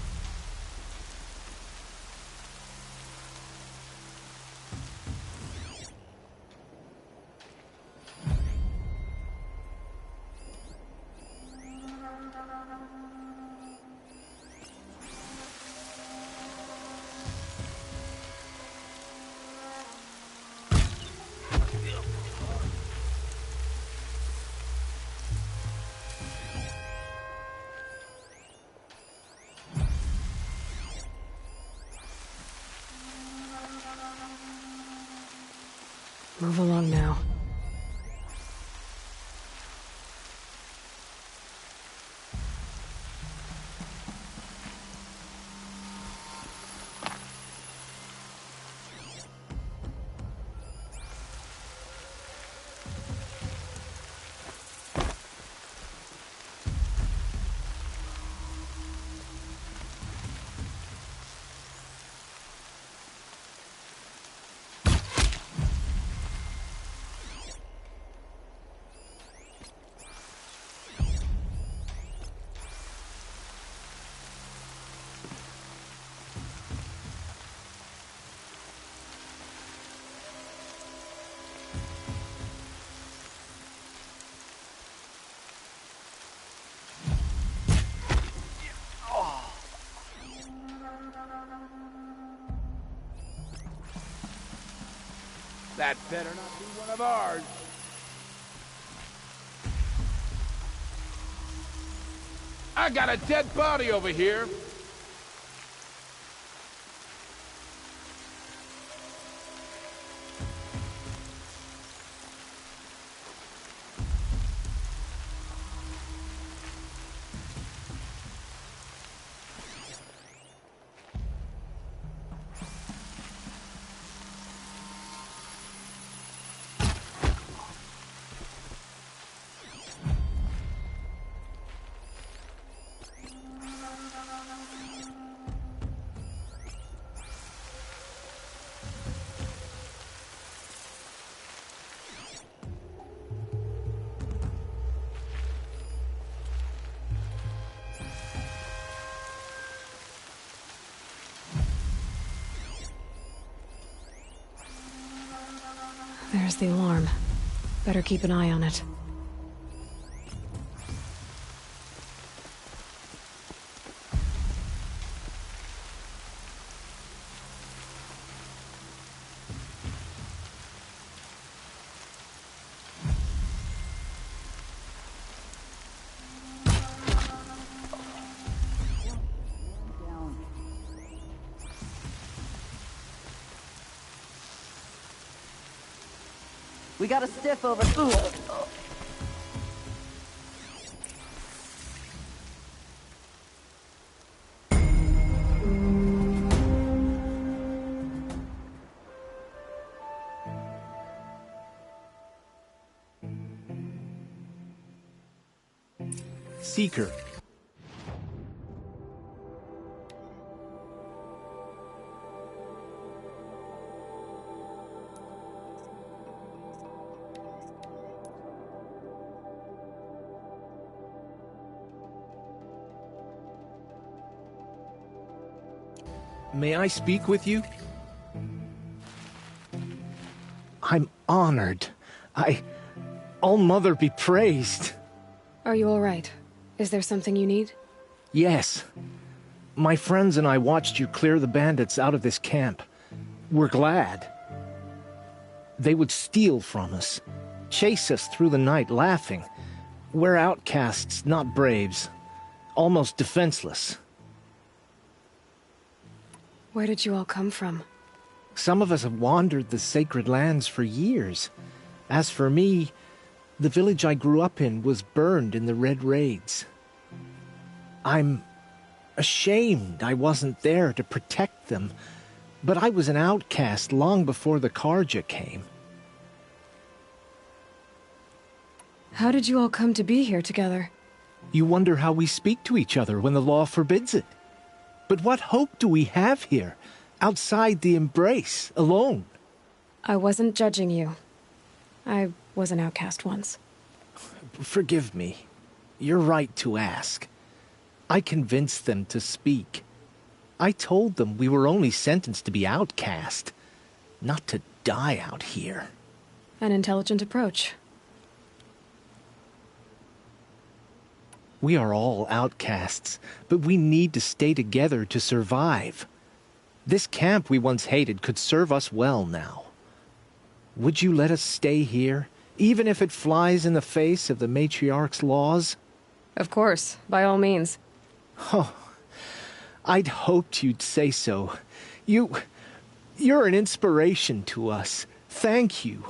Move along now. That better not be one of ours. I got a dead body over here. There's the alarm. Better keep an eye on it. We got a stiff over. Seeker. May I speak with you? I'm honored. All-Mother be praised. Are you all right? Is there something you need? Yes. My friends and I watched you clear the bandits out of this camp. We're glad. They would steal from us, chase us through the night laughing. We're outcasts, not braves. Almost defenseless. Where did you all come from? Some of us have wandered the sacred lands for years. As for me, the village I grew up in was burned in the Red Raids. I'm ashamed I wasn't there to protect them, but I was an outcast long before the Karja came. How did you all come to be here together? You wonder how we speak to each other when the law forbids it. But what hope do we have here, outside the embrace, alone? I wasn't judging you. I was an outcast once. Forgive me. You're right to ask. I convinced them to speak. I told them we were only sentenced to be outcast, not to die out here. An intelligent approach. We are all outcasts, but we need to stay together to survive. This camp we once hated could serve us well now. Would you let us stay here, even if it flies in the face of the matriarch's laws? Of course, by all means. Oh, I'd hoped you'd say so. You're an inspiration to us. Thank you.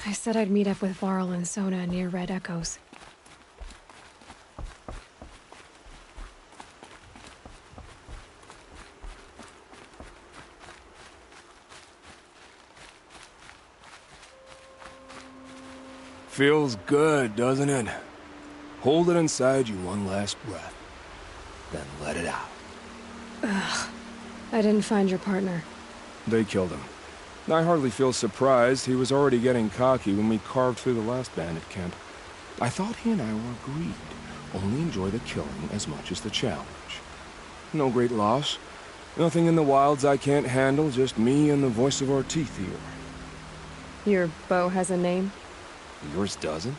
I said I'd meet up with Varl and Sona near Red Echoes. Feels good, doesn't it? Hold it inside you one last breath. Then let it out. Ugh. I didn't find your partner. They killed him. I hardly feel surprised. He was already getting cocky when we carved through the last bandit camp. I thought he and I were agreed. Only enjoy the killing as much as the challenge. No great loss. Nothing in the wilds I can't handle, just me and the voice of our teeth here. Your bow has a name? Yours doesn't?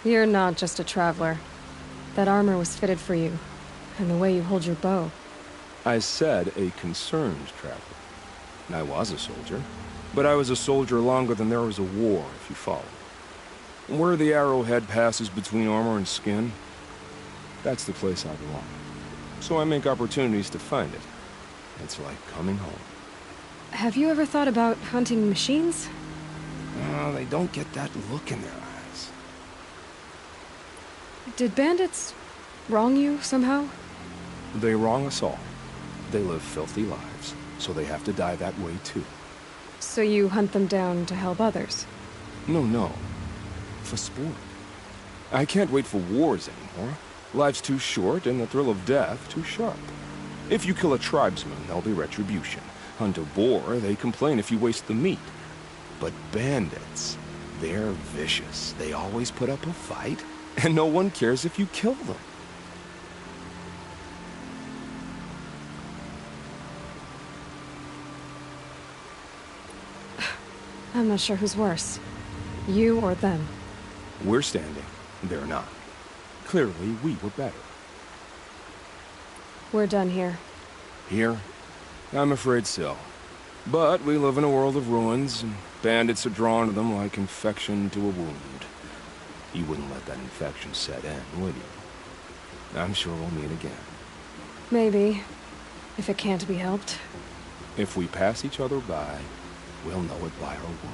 You're not just a traveler. That armor was fitted for you, and the way you hold your bow. I said a concerned traveler. I was a soldier, but I was a soldier longer than there was a war, if you follow. Where the arrowhead passes between armor and skin, that's the place I belong. So I make opportunities to find it. It's like coming home. Have you ever thought about hunting machines? They don't get that look in their eyes. Did bandits wrong you somehow? They wrong us all. They live filthy lives, so they have to die that way too. So you hunt them down to help others? No. For sport. I can't wait for wars anymore. Life's too short and the thrill of death too sharp. If you kill a tribesman, there'll be retribution. Hunt a boar, they complain if you waste the meat. But bandits, they're vicious. They always put up a fight, and no one cares if you kill them. I'm not sure who's worse. You or them. We're standing. They're not. Clearly, we were better. We're done here. Here? I'm afraid so. But we live in a world of ruins, and bandits are drawn to them like infection to a wound. You wouldn't let that infection set in, would you? I'm sure we'll meet again. Maybe. If it can't be helped. If we pass each other by, we'll know it by our word.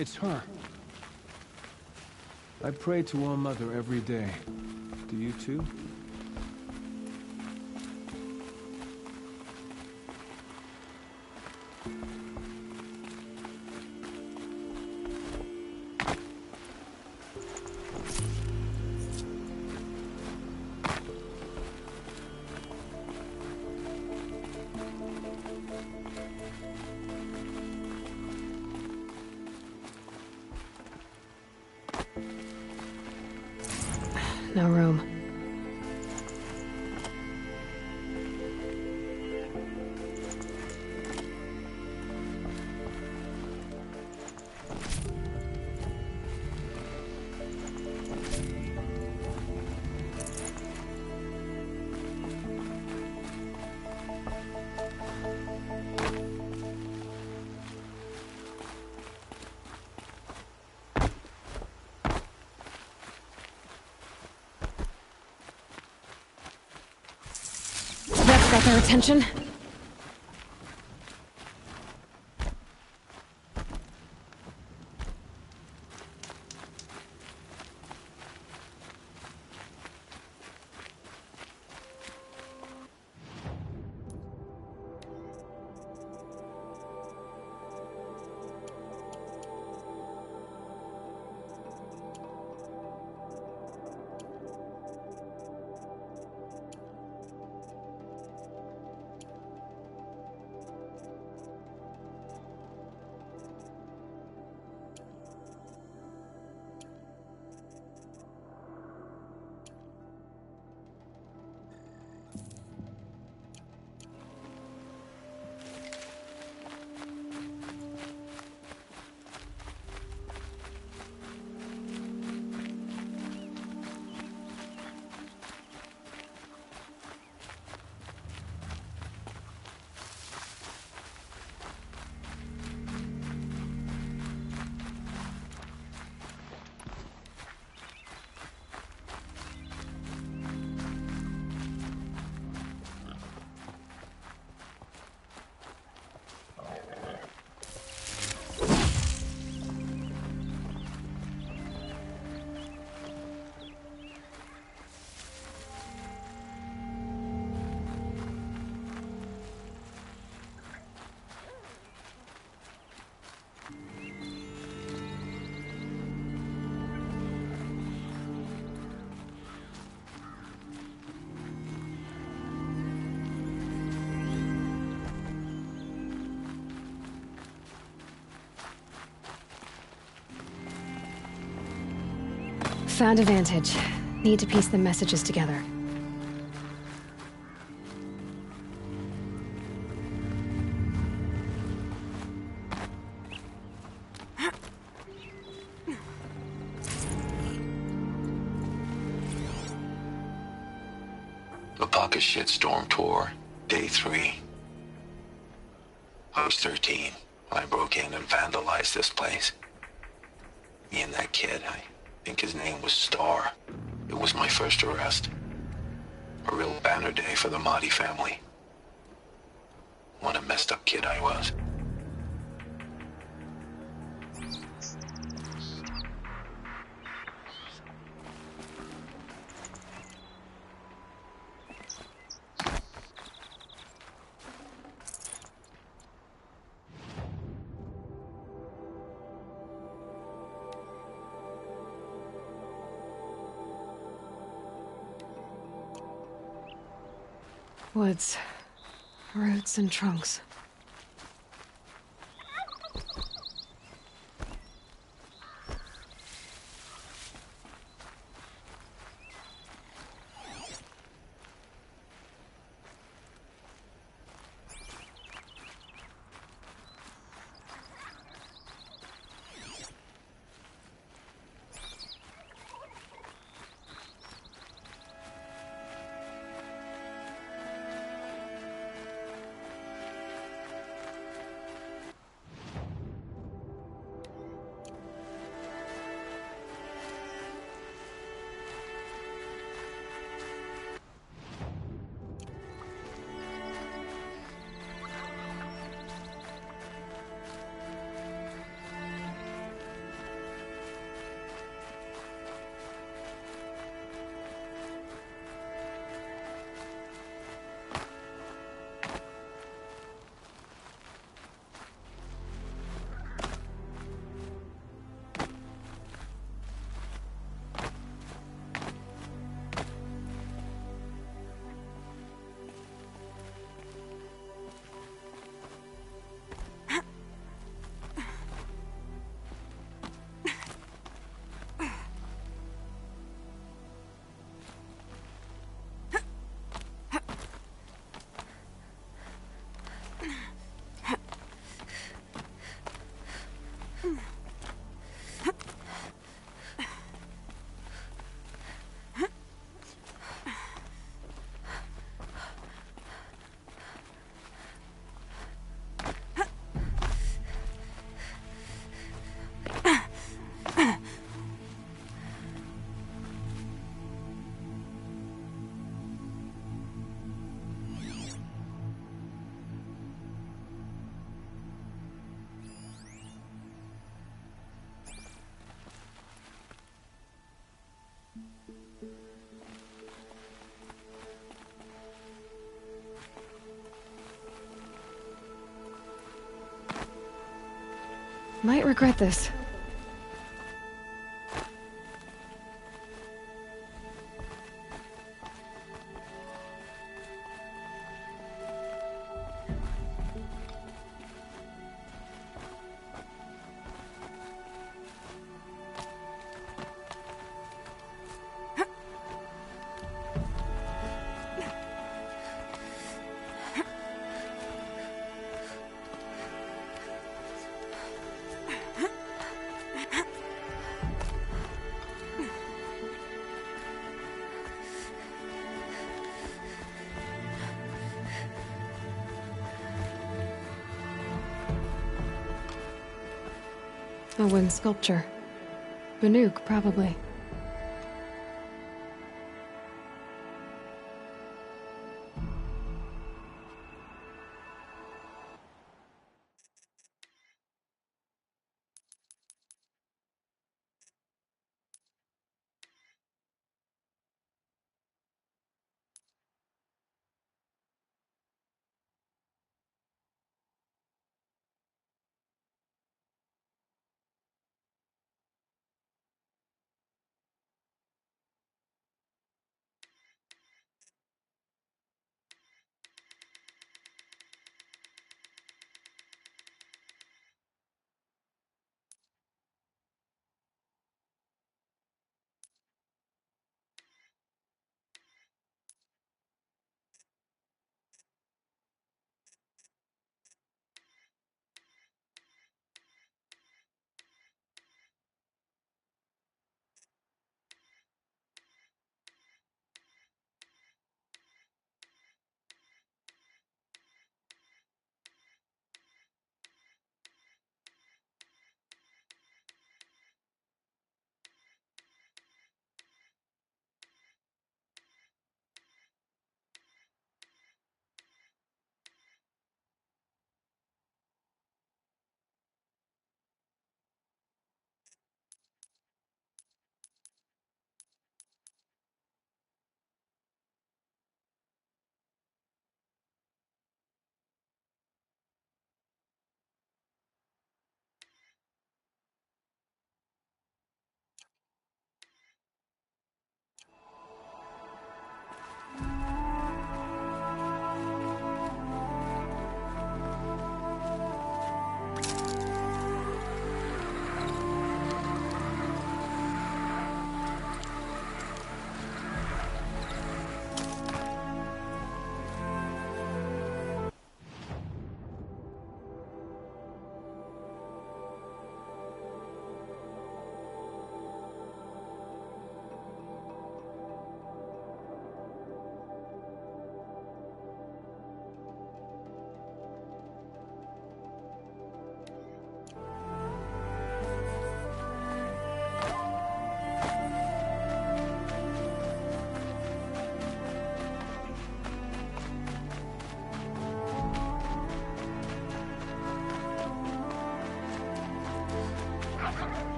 It's her. I pray to All Mother every day. Do you too? No room. That's got their attention. Found a vantage. Need to piece the messages together. The Pocket Shitstorm Tour, Day 3. I was 13 when I broke in and vandalized this place. Me and that kid, I think his name was Star. It was my first arrest. A real banner day for the Mahdi family. What a messed up kid I was. Woods. Roots and trunks. Might regret this. A wooden sculpture. Banuk, probably.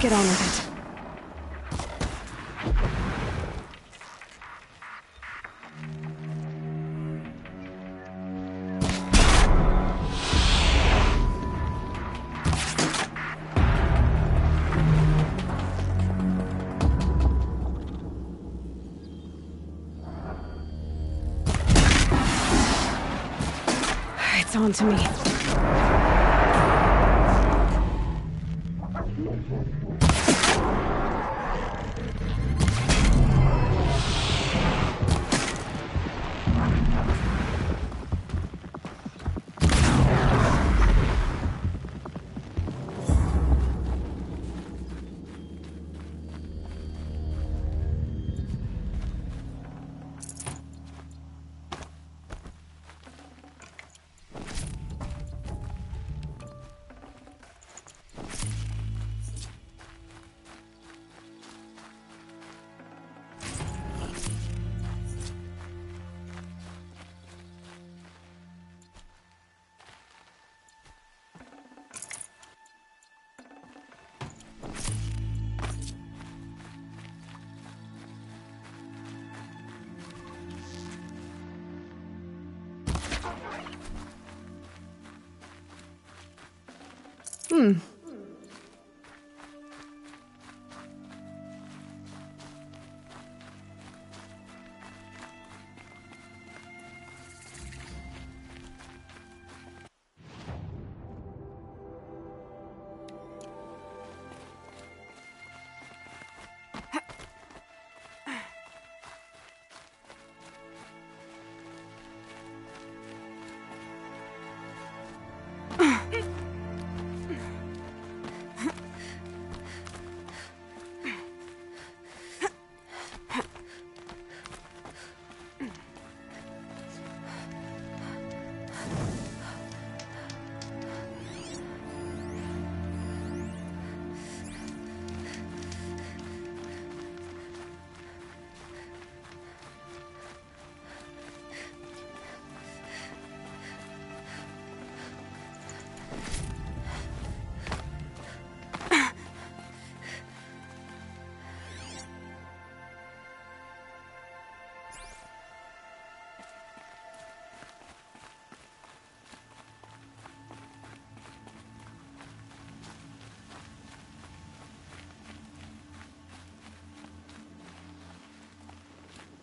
get on with it. It's on to me.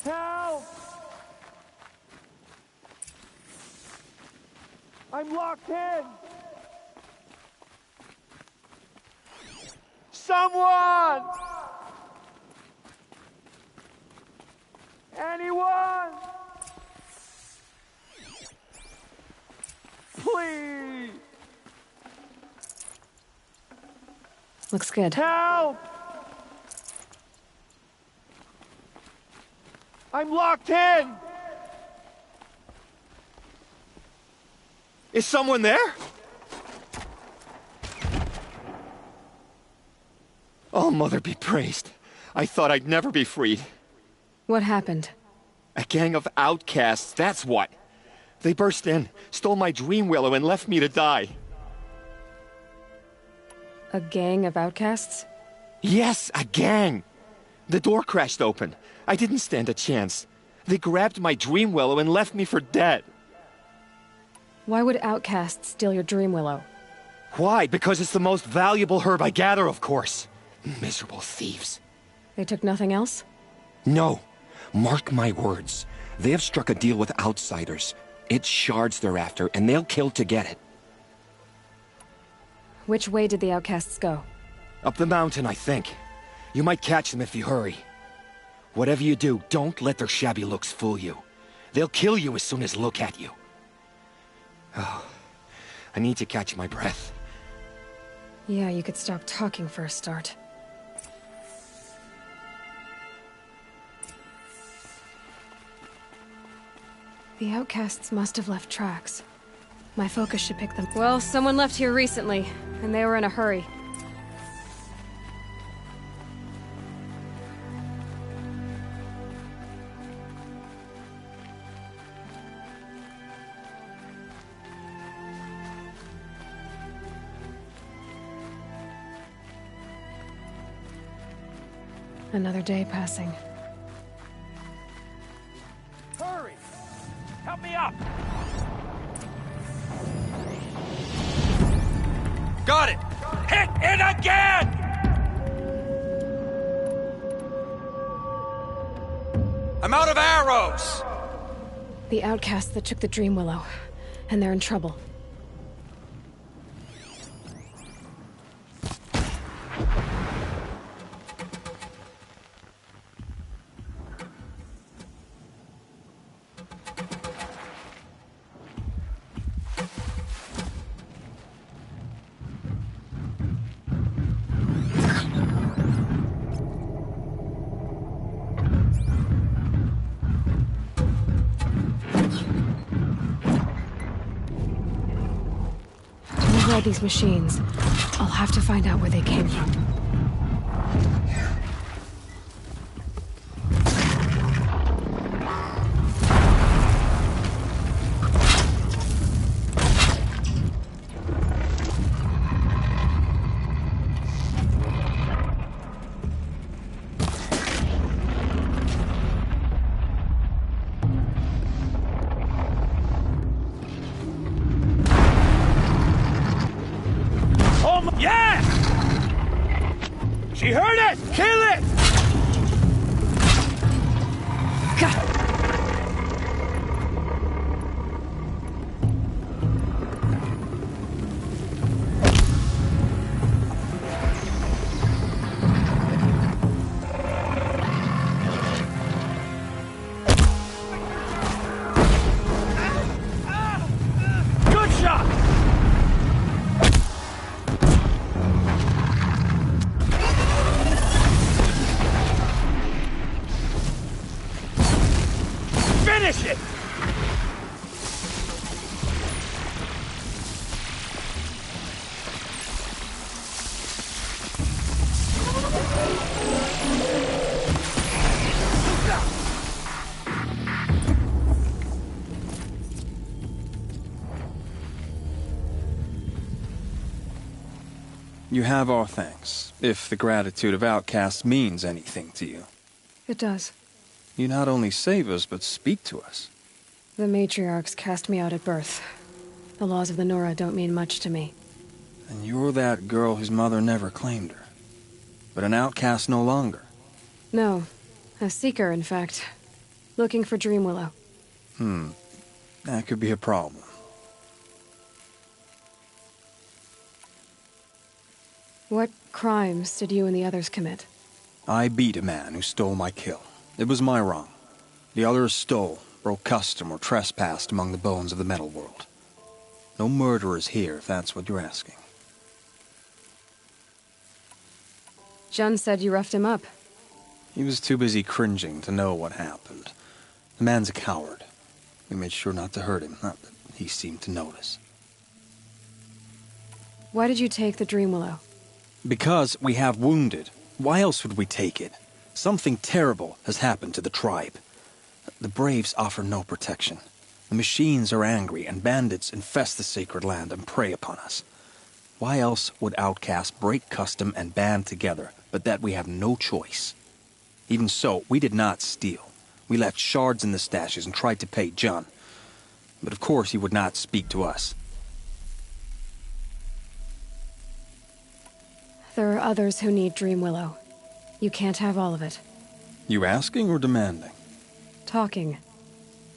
Help! I'm locked in! Someone! Anyone! Please! Looks good. Help! I'm locked in! Is someone there? Oh, Mother be praised. I thought I'd never be freed. What happened? A gang of outcasts, that's what. They burst in, stole my dream willow, and left me to die. A gang of outcasts? Yes, a gang! The door crashed open. I didn't stand a chance. They grabbed my dream willow and left me for dead. Why would outcasts steal your dream willow? Why? Because it's the most valuable herb I gather, of course. Miserable thieves. They took nothing else? No. Mark my words. They have struck a deal with outsiders. It's shards they're after, and they'll kill to get it. Which way did the outcasts go? Up the mountain, I think. You might catch them if you hurry. Whatever you do, don't let their shabby looks fool you. They'll kill you as soon as look at you. Oh, I need to catch my breath. Yeah, you could stop talking for a start. The outcasts must have left tracks. My focus should pick them. Well, someone left here recently, and they were in a hurry. Another day passing. Hurry! Help me up! Got it! Hit it again! I'm out of arrows! The outcasts that took the Dream Willow, and they're in trouble. These machines. I'll have to find out where they came from. Yeah! She heard it! Kill it! Good shot! Finish it! You have our thanks, if the gratitude of outcasts means anything to you. It does. You not only save us, but speak to us. The matriarchs cast me out at birth. The laws of the Nora don't mean much to me. And you're that girl whose mother never claimed her. But an outcast no longer. No. A seeker, in fact. Looking for Dream Willow. That could be a problem. What crimes did you and the others commit? I beat a man who stole my kill. It was my wrong. The others stole, broke custom, or trespassed among the bones of the metal world. No murderers here, if that's what you're asking. Jun said you roughed him up. He was too busy cringing to know what happened. The man's a coward. We made sure not to hurt him, not that he seemed to notice. Why did you take the Dream Willow? Because we have wounded. Why else would we take it? Something terrible has happened to the tribe. The Braves offer no protection. The machines are angry, and bandits infest the sacred land and prey upon us. Why else would outcasts break custom and band together, but that we have no choice? Even so, we did not steal. We left shards in the stashes and tried to pay Jun. But of course he would not speak to us. There are others who need Dream Willow. You can't have all of it. You asking or demanding? Talking.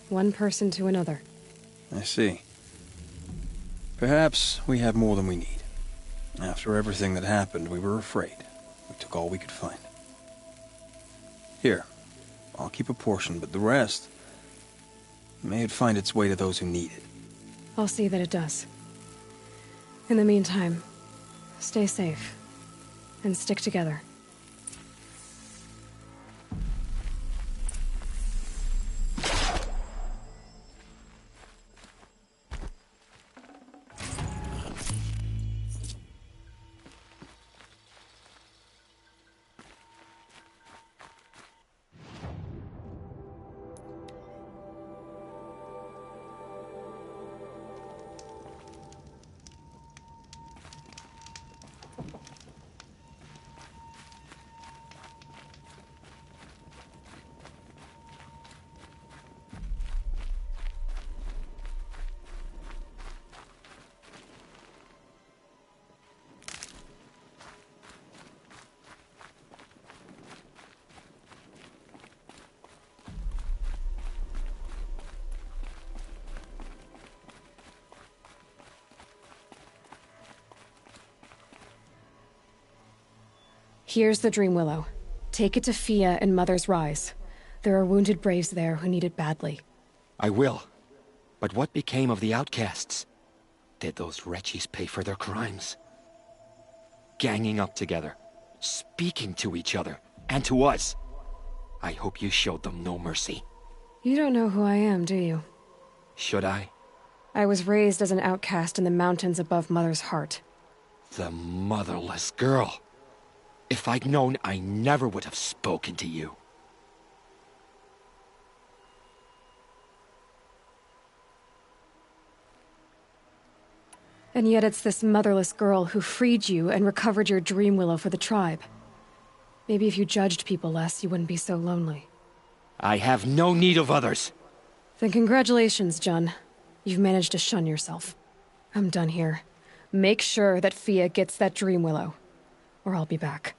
One person to another. I see. Perhaps we have more than we need. After everything that happened, we were afraid. We took all we could find. Here, I'll keep a portion, but the rest... may it find its way to those who need it. I'll see that it does. In the meantime, stay safe. And stick together. Here's the Dream Willow. Take it to Fia and Mother's Rise. There are wounded Braves there who need it badly. I will. But what became of the outcasts? Did those wretches pay for their crimes? Ganging up together, speaking to each other, and to us. I hope you showed them no mercy. You don't know who I am, do you? Should I? I was raised as an outcast in the mountains above Mother's Heart. The motherless girl. If I'd known, I never would have spoken to you. And yet it's this motherless girl who freed you and recovered your Dream Willow for the tribe. Maybe if you judged people less, you wouldn't be so lonely. I have no need of others. Then congratulations, Jun. You've managed to shun yourself. I'm done here. Make sure that Fia gets that Dream Willow, or I'll be back.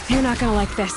You're not gonna like this.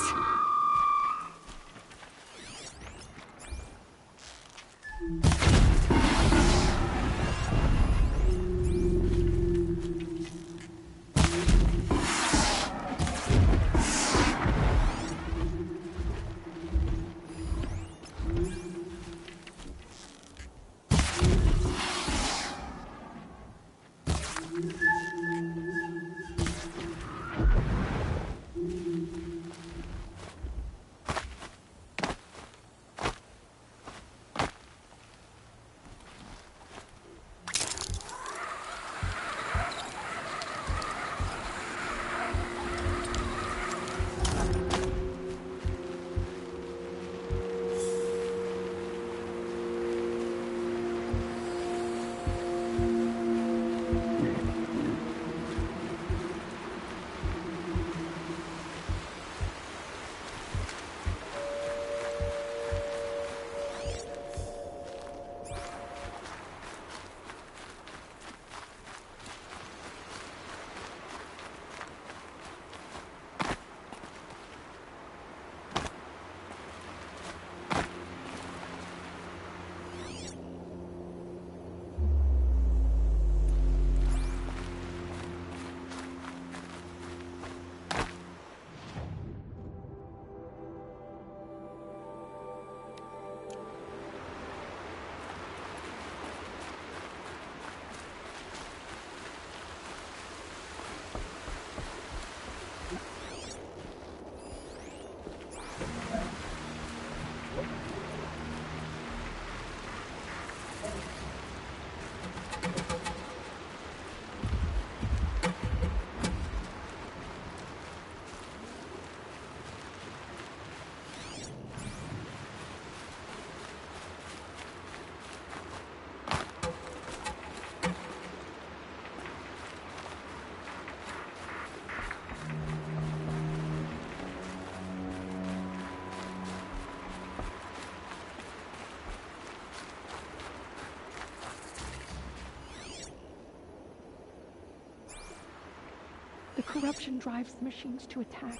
corruption drives the machines to attack.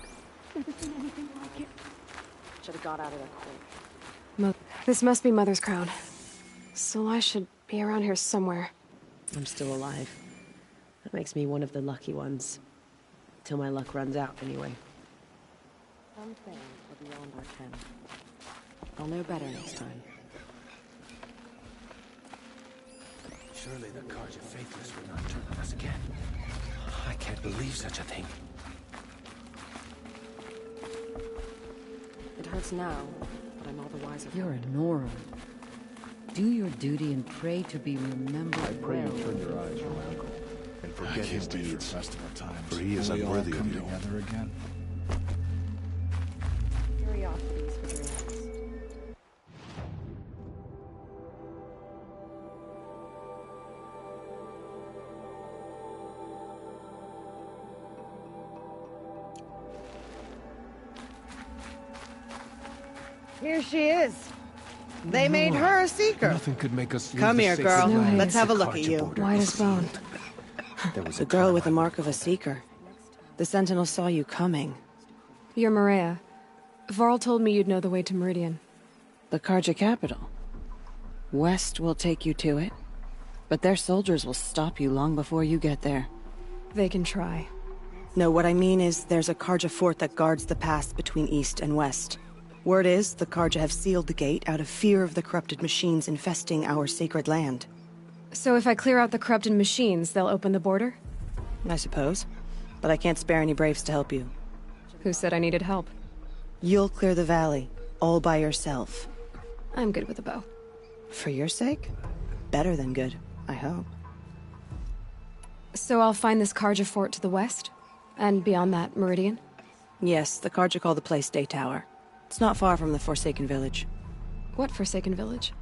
Never seen anything like it. Should have got out of there quick. This must be Mother's crown. So I should be around here somewhere. I'm still alive. That makes me one of the lucky ones. Till my luck runs out, anyway. Some things are beyond our ken. I'll know better next time. Surely the Carja faithless would not turn on us again. I can't believe such a thing. It hurts now, but I'm all the wiser. You're a Nora. Do your duty and pray to be remembered. I pray you turn your eyes from Uncle and forget his deeds, for he is we all unworthy come of you. together again. Curiosities for your eyes. Here she is. They made her a seeker. Nothing could make us leave Come the here, sacred girl. land. Let's have a look at you. White as bone. The girl with the mark of a seeker. The Sentinel saw you coming. You're Maria. Varl told me you'd know the way to Meridian. The Carja capital. West will take you to it, but their soldiers will stop you long before you get there. They can try. No, what I mean is there's a Carja fort that guards the pass between East and West. Word is, the Carja have sealed the gate out of fear of the corrupted machines infesting our sacred land. So if I clear out the corrupted machines, they'll open the border? I suppose. But I can't spare any braves to help you. Who said I needed help? You'll clear the valley, all by yourself. I'm good with a bow. For your sake? Better than good, I hope. So I'll find this Carja fort to the west? And beyond that, Meridian? Yes, the Carja call the place Day Tower. It's not far from the Forsaken Village. What Forsaken Village?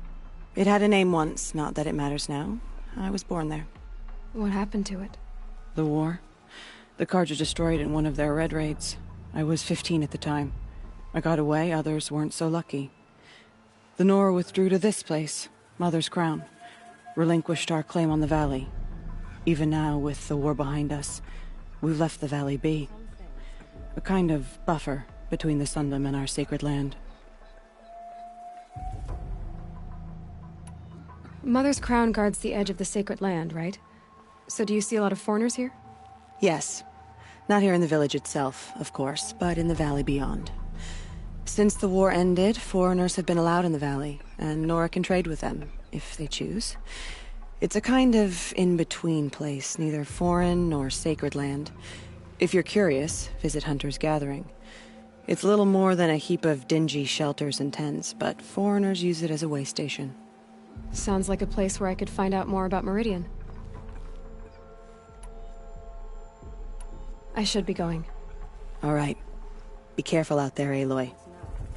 It had a name once, not that it matters now. I was born there. What happened to it? The war. The Carja destroyed in one of their red raids. I was 15 at the time. I got away, others weren't so lucky. The Nora withdrew to this place, Mother's Crown. Relinquished our claim on the valley. Even now, with the war behind us, we've left the valley be. A kind of buffer between the Sundom and our sacred land. Mother's Crown guards the edge of the sacred land, right? So do you see a lot of foreigners here? Yes. Not here in the village itself, of course, but in the valley beyond. Since the war ended, foreigners have been allowed in the valley, and Nora can trade with them, if they choose. It's a kind of in-between place, neither foreign nor sacred land. If you're curious, visit Hunter's Gathering. It's little more than a heap of dingy shelters and tents, but foreigners use it as a way station. Sounds like a place where I could find out more about Meridian. I should be going. All right. Be careful out there, Aloy.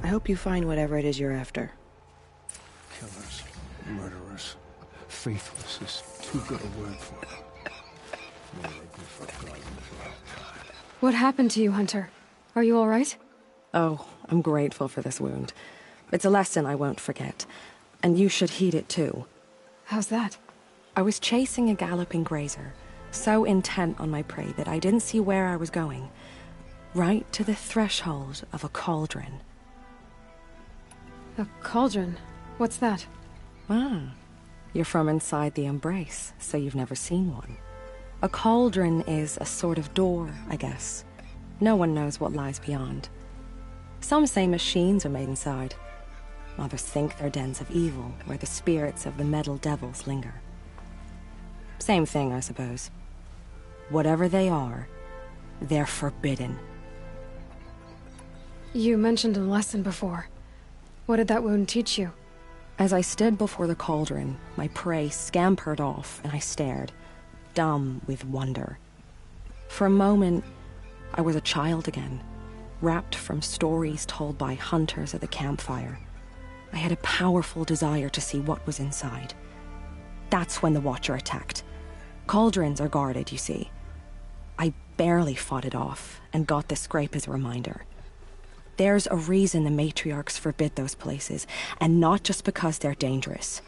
I hope you find whatever it is you're after. Killers, murderers, faithless is too good a word for them. What happened to you, Hunter? Are you all right? Oh, I'm grateful for this wound. It's a lesson I won't forget. And you should heed it too. How's that? I was chasing a galloping grazer, so intent on my prey that I didn't see where I was going. Right to the threshold of a cauldron. A cauldron? What's that? Ah, you're from inside the Embrace, so you've never seen one. A cauldron is a sort of door, I guess. No one knows what lies beyond. Some say machines are made inside. Others think they're dens of evil, where the spirits of the metal devils linger. Same thing, I suppose. Whatever they are, they're forbidden. You mentioned a lesson before. What did that wound teach you? As I stood before the cauldron, my prey scampered off, and I stared, dumb with wonder. For a moment, I was a child again, wrapped from stories told by hunters at the campfire. I had a powerful desire to see what was inside. That's when the Watcher attacked. Cauldrons are guarded, you see. I barely fought it off, and got the scrape as a reminder. There's a reason the matriarchs forbid those places, and not just because they're dangerous.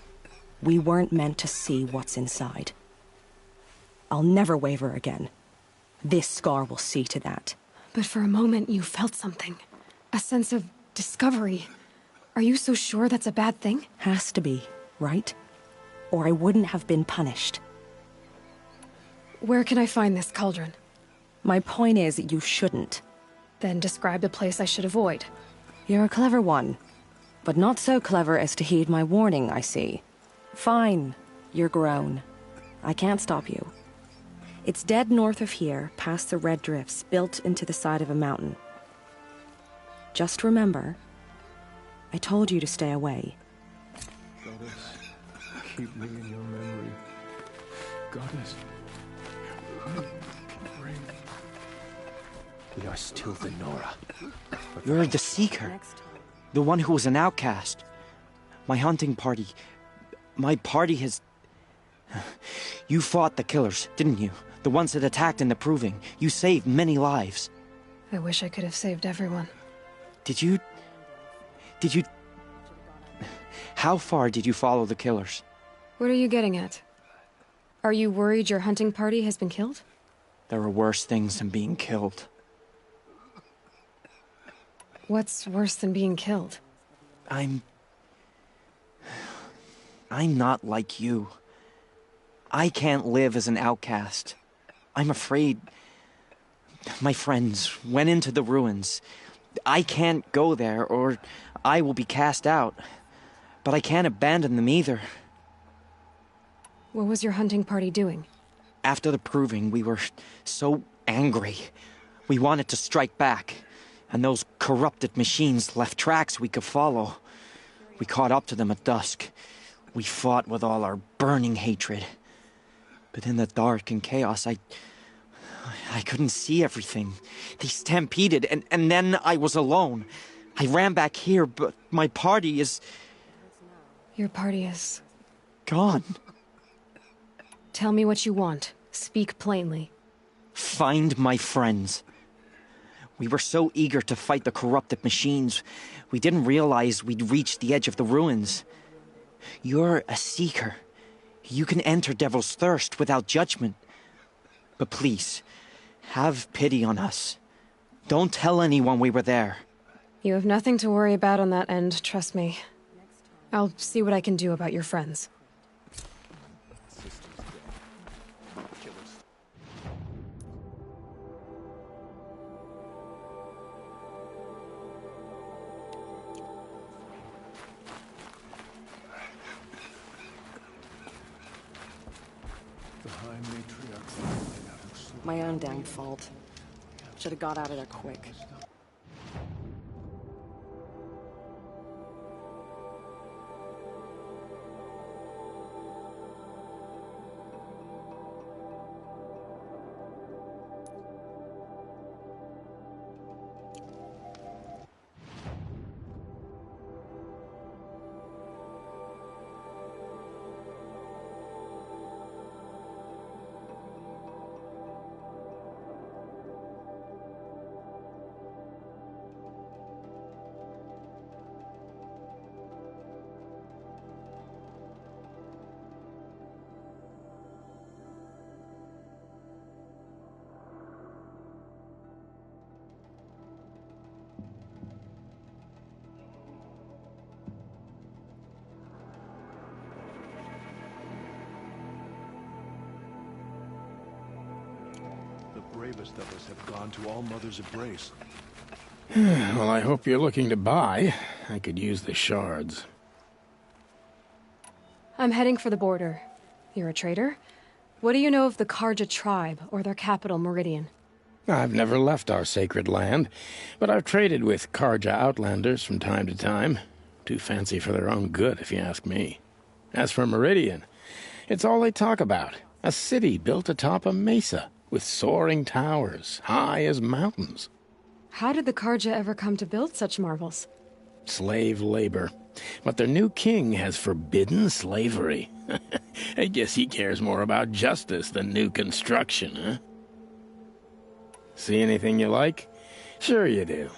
We weren't meant to see what's inside. I'll never waver again. This scar will see to that. But for a moment you felt something. A sense of discovery. Are you so sure that's a bad thing? Has to be, right? Or I wouldn't have been punished. Where can I find this cauldron? My point is, you shouldn't. Then describe the place I should avoid. You're a clever one. But not so clever as to heed my warning, I see. Fine. You're grown. I can't stop you. It's dead north of here, past the red drifts, built into the side of a mountain. Just remember, I told you to stay away. Goddess, keep me in your memory. Goddess, We are still the Nora. You're the Seeker. The one who was an outcast. My hunting party... My party has... You fought the killers, didn't you? The ones that attacked in the Proving. You saved many lives. I wish I could have saved everyone. Did you... How far did you follow the killers? What are you getting at? Are you worried your hunting party has been killed? There are worse things than being killed. What's worse than being killed? I'm not like you. I can't live as an outcast. I'm afraid... My friends went into the ruins. I can't go there, or I will be cast out. But I can't abandon them either. What was your hunting party doing? After the Proving, we were so angry. We wanted to strike back. And those corrupted machines left tracks we could follow. We caught up to them at dusk. We fought with all our burning hatred. But in the dark and chaos, I couldn't see everything. They stampeded, and then I was alone. I ran back here, but my party is... Your party is... gone. Tell me what you want. Speak plainly. Find my friends. We were so eager to fight the corrupted machines, we didn't realize we'd reached the edge of the ruins. You're a seeker. You can enter Devil's Thirst without judgment. But please, have pity on us. Don't tell anyone we were there. You have nothing to worry about on that end, trust me. I'll see what I can do about your friends. My own damn fault. Should have got out of there quick. The bravest of us have gone to All Mother's embrace. Well, I hope you're looking to buy. I could use the shards. I'm heading for the border. You're a trader? What do you know of the Karja tribe, or their capital, Meridian? I've never left our sacred land, but I've traded with Karja outlanders from time to time. Too fancy for their own good, if you ask me. As for Meridian, it's all they talk about. A city built atop a mesa, with soaring towers, high as mountains. How did the Karja ever come to build such marvels? Slave labor. But their new king has forbidden slavery. I guess he cares more about justice than new construction, huh? See anything you like? Sure you do.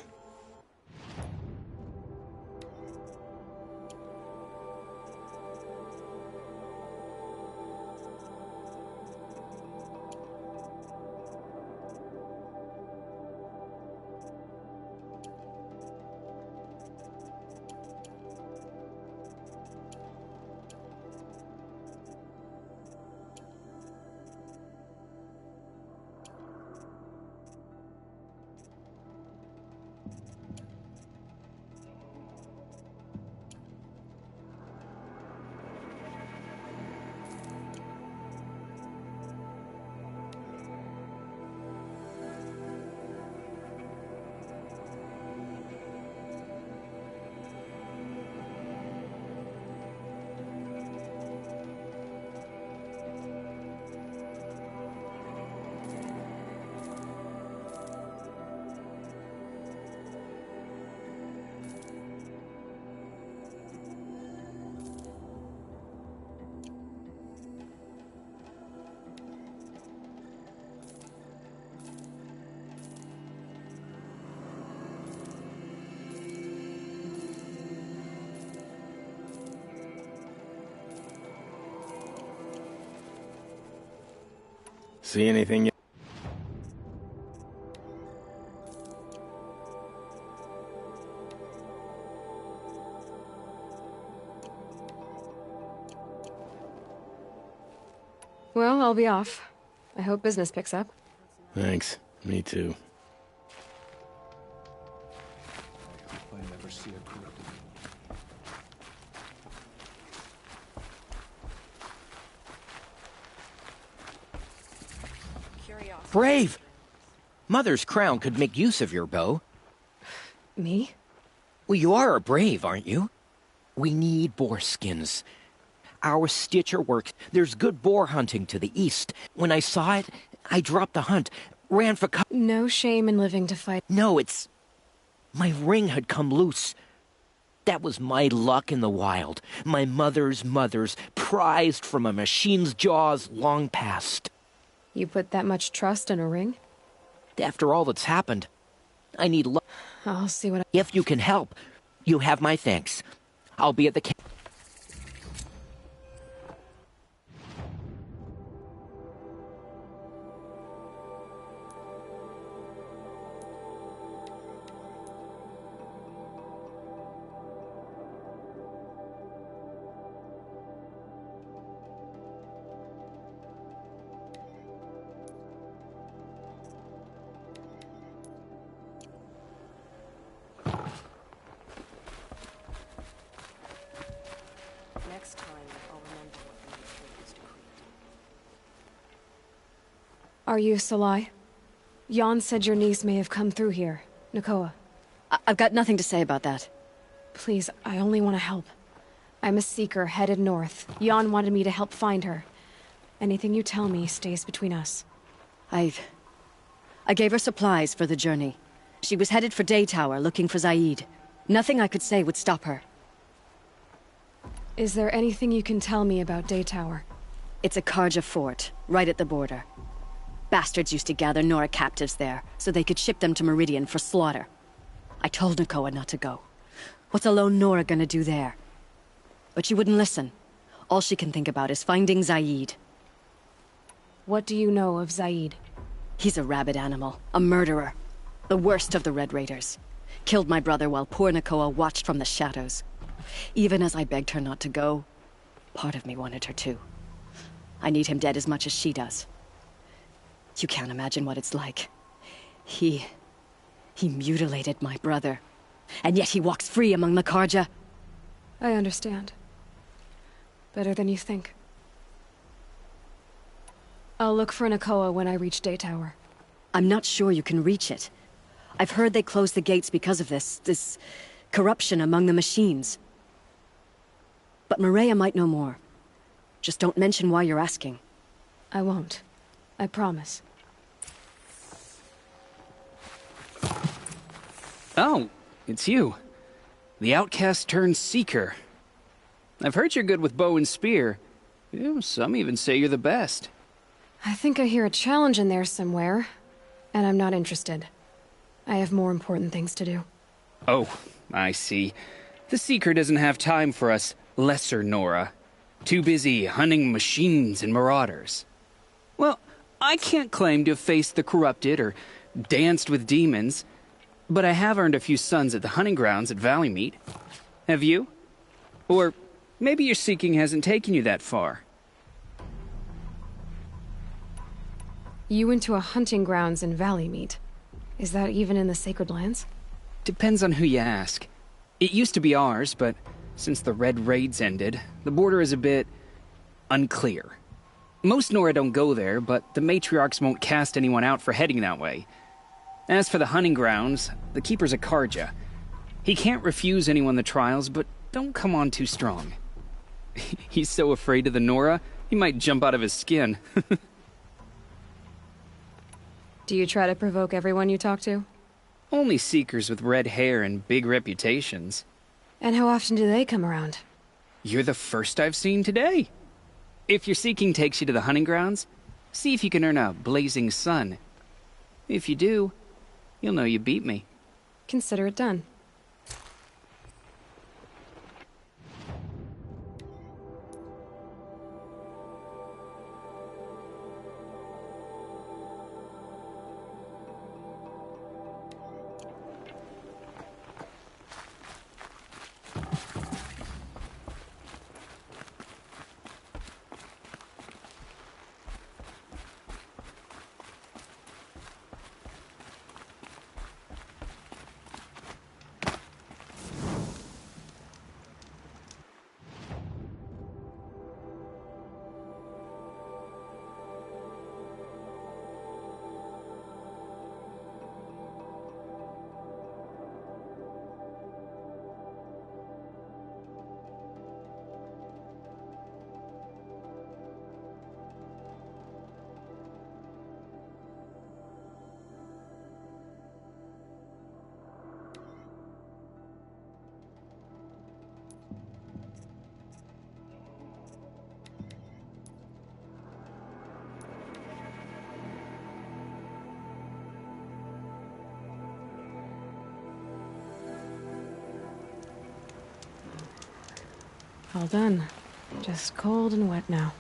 See anything yet? Well, I'll be off. I hope business picks up. Thanks. Me too. I never see a corrupted. Brave! Mother's crown could make use of your bow. Me? Well, you are a brave, aren't you? We need boar skins. Our stitcher works. There's good boar hunting to the east. When I saw it, I dropped the hunt, ran for cover. No shame in living to fight. No, it's... My ring had come loose. That was my luck in the wild. My mother's prized from a machine's jaws long past. You put that much trust in a ring? After all that's happened, I need luck. I'll see what If you can help, you have my thanks. I'll be at the camp. Next time, I'll remember what the Matrix decreed. Are you Salai? Jan said your niece may have come through here. Nakoa. I've got nothing to say about that. Please, I only want to help. I'm a seeker headed north. Jan wanted me to help find her. Anything you tell me stays between us. I gave her supplies for the journey. She was headed for Daytower, looking for Zaid. Nothing I could say would stop her. Is there anything you can tell me about Daytower? It's a Karja fort, right at the border. Bastards used to gather Nora captives there, so they could ship them to Meridian for slaughter. I told Nakoa not to go. What's a lone Nora gonna do there? But she wouldn't listen. All she can think about is finding Zaid. What do you know of Zaid? He's a rabid animal, a murderer. The worst of the Red Raiders. Killed my brother while poor Nakoa watched from the shadows. Even as I begged her not to go, part of me wanted her to. I need him dead as much as she does. You can't imagine what it's like. He mutilated my brother. And yet he walks free among the Karja. I understand. Better than you think. I'll look for Nakoa when I reach Daytower. I'm not sure you can reach it. I've heard they closed the gates because of this corruption among the machines. But Maria might know more. Just don't mention why you're asking. I won't. I promise. Oh, it's you. The outcast turned seeker. I've heard you're good with bow and spear. Some even say you're the best. I think I hear a challenge in there somewhere, and I'm not interested. I have more important things to do. Oh, I see. The Seeker doesn't have time for us lesser Nora. Too busy hunting machines and marauders. Well, I can't claim to have faced the corrupted or danced with demons, but I have earned a few sons at the hunting grounds at Valley Meet. Have you? Or maybe your seeking hasn't taken you that far. You went to a hunting grounds in Valley Meet. Is that even in the Sacred Lands? Depends on who you ask. It used to be ours, but since the Red Raids ended, the border is a bit unclear. Most Nora don't go there, but the matriarchs won't cast anyone out for heading that way. As for the hunting grounds, the keeper's a Karja. He can't refuse anyone the trials, but don't come on too strong. He's so afraid of the Nora, he might jump out of his skin. Do you try to provoke everyone you talk to? Only seekers with red hair and big reputations. And how often do they come around? You're the first I've seen today. If your seeking takes you to the hunting grounds, see if you can earn a blazing sun. If you do, you'll know you beat me. Consider it done. All done. Just cold and wet now.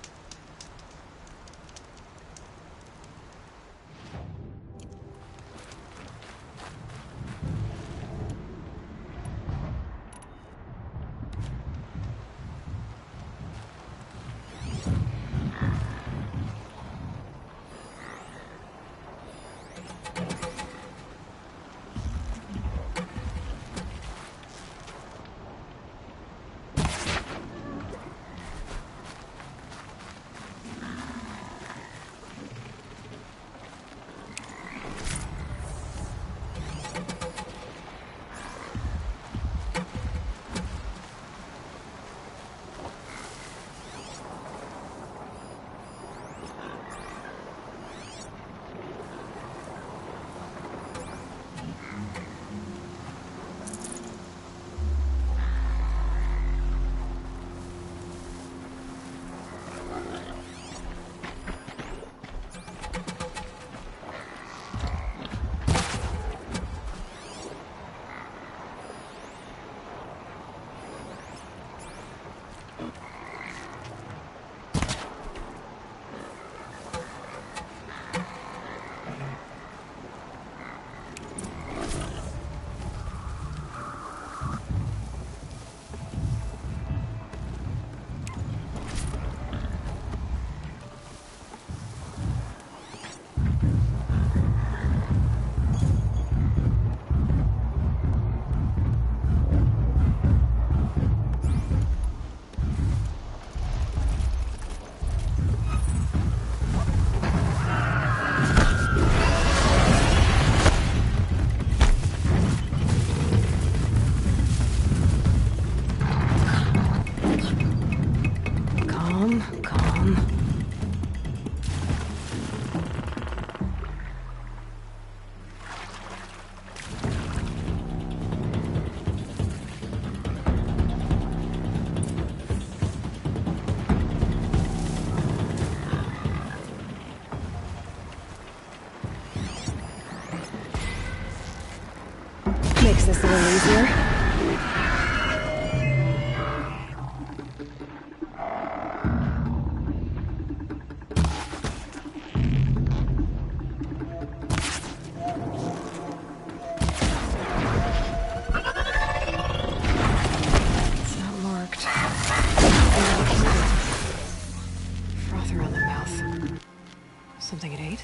Makes this a little easier. It's not marked. Froth around the mouth. Something it ate?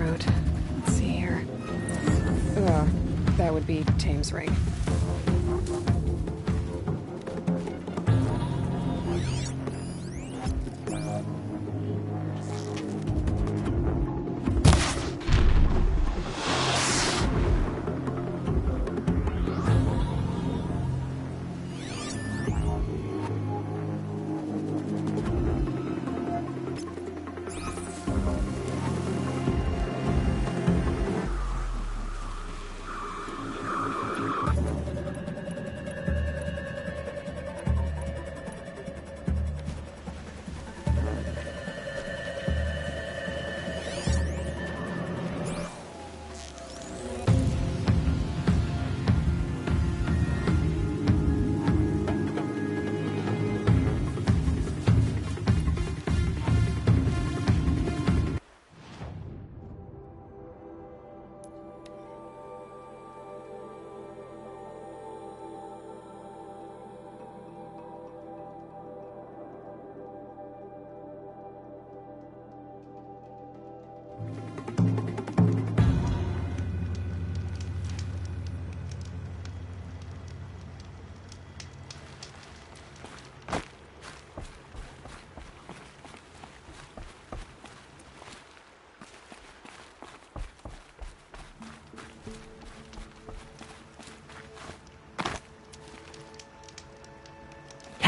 Let's see here. That would be Tame's ring.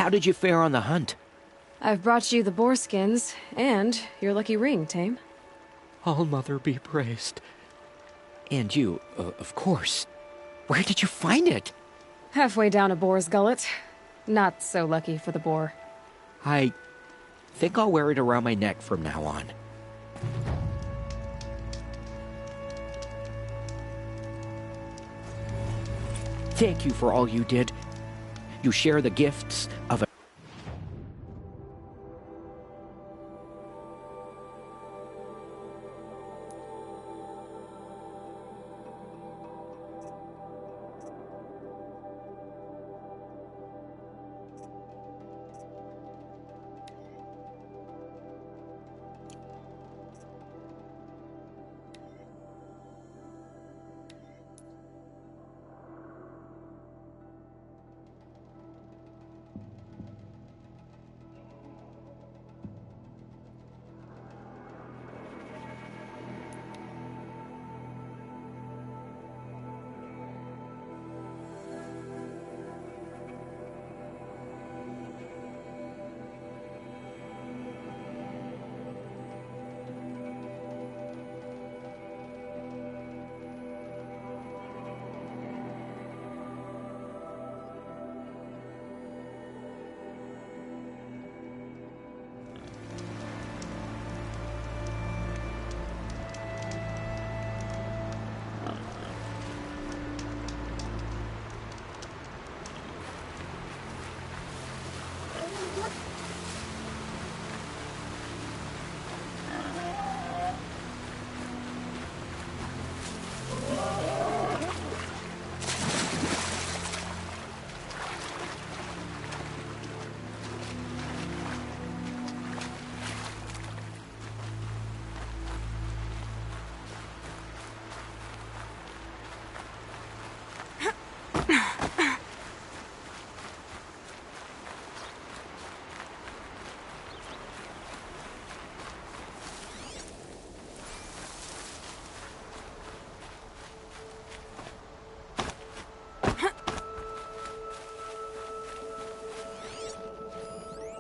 How did you fare on the hunt? I've brought you the boar skins, and your lucky ring, Tame. All-Mother be praised. And you, of course. Where did you find it? Halfway down a boar's gullet. Not so lucky for the boar. I think I'll wear it around my neck from now on. Thank you for all you did. You share the gifts of a...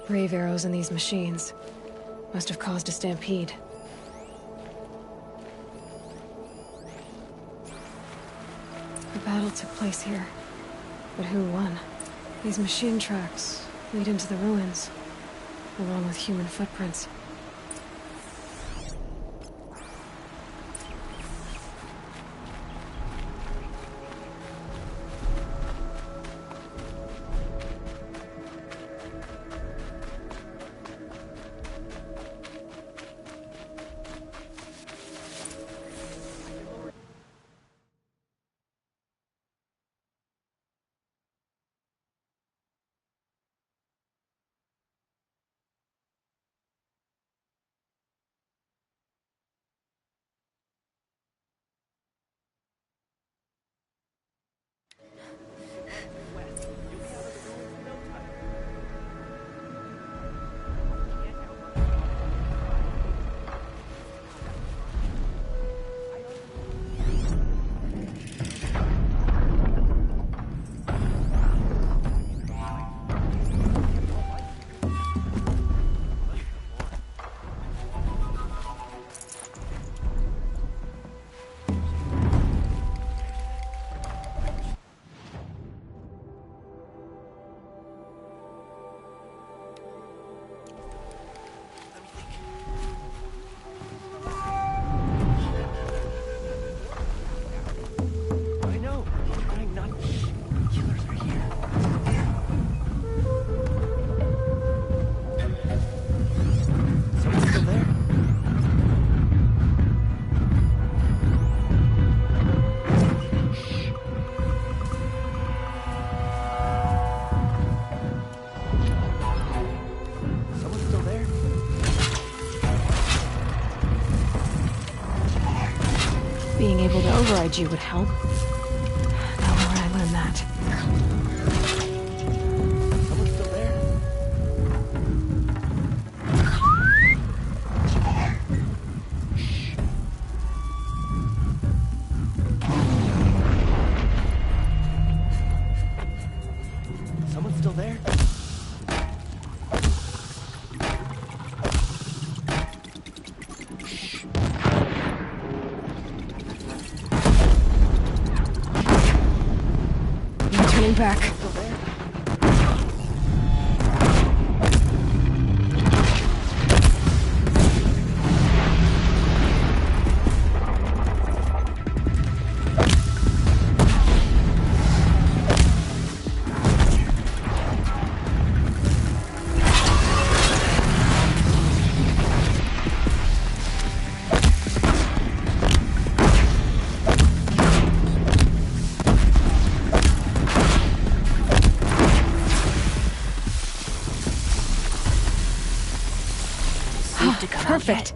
Brave arrows in these machines. Must have caused a stampede. A battle took place here. But who won? These machine tracks lead into the ruins, along with human footprints. Being able to override you would help. Now where would I learn that? Someone's still there? Someone's still there? turning back. Perfect.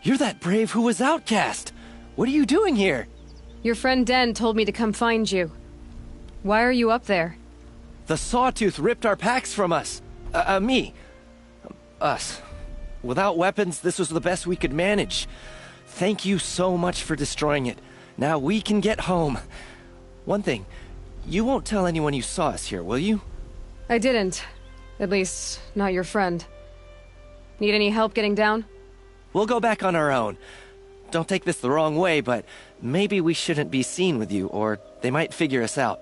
You're that brave who was outcast! What are you doing here? Your friend Den told me to come find you. Why are you up there? The Sawtooth ripped our packs from us. Me. Us. Without weapons, this was the best we could manage. Thank you so much for destroying it. Now we can get home. One thing, you won't tell anyone you saw us here, will you? I didn't. At least, not your friend. Need any help getting down? We'll go back on our own. Don't take this the wrong way, but maybe we shouldn't be seen with you, or they might figure us out.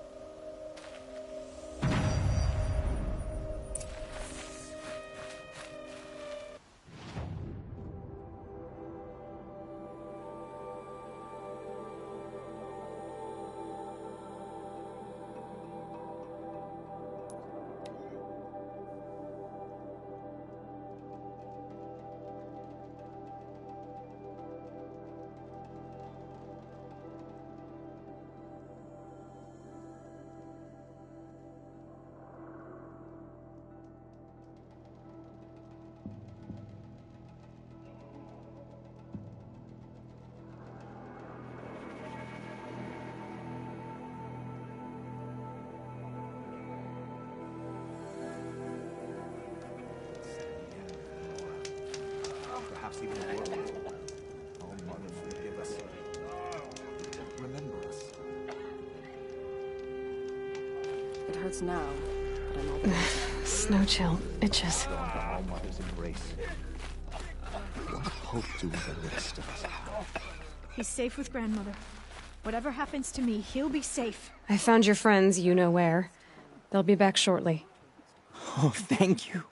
Perhaps even the world. Oh, Mother, forgive us. Remember us. It hurts now, but I'm over it. Snow chill itches. Go into All Mother's embrace. What hope do the rest of us have? He's safe with Grandmother. Whatever happens to me, he'll be safe. I found your friends, you know where. They'll be back shortly. Oh, thank you.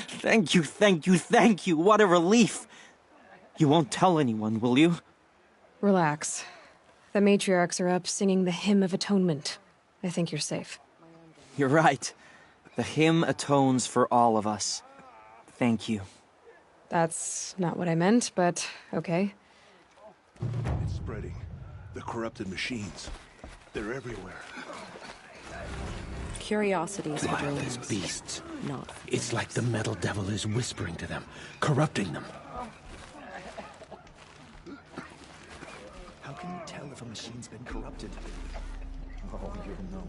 Thank you, thank you, thank you. What a relief. You won't tell anyone, will you? Relax. The matriarchs are up singing the Hymn of Atonement. I think you're safe. You're right. The hymn atones for all of us. Thank you. That's not what I meant, but okay. It's spreading. The corrupted machines. They're everywhere. Curiosities for These dreams. beasts. Not. It's like the metal devil is whispering to them, corrupting them. How can you tell if a machine's been corrupted? Oh, you'll know.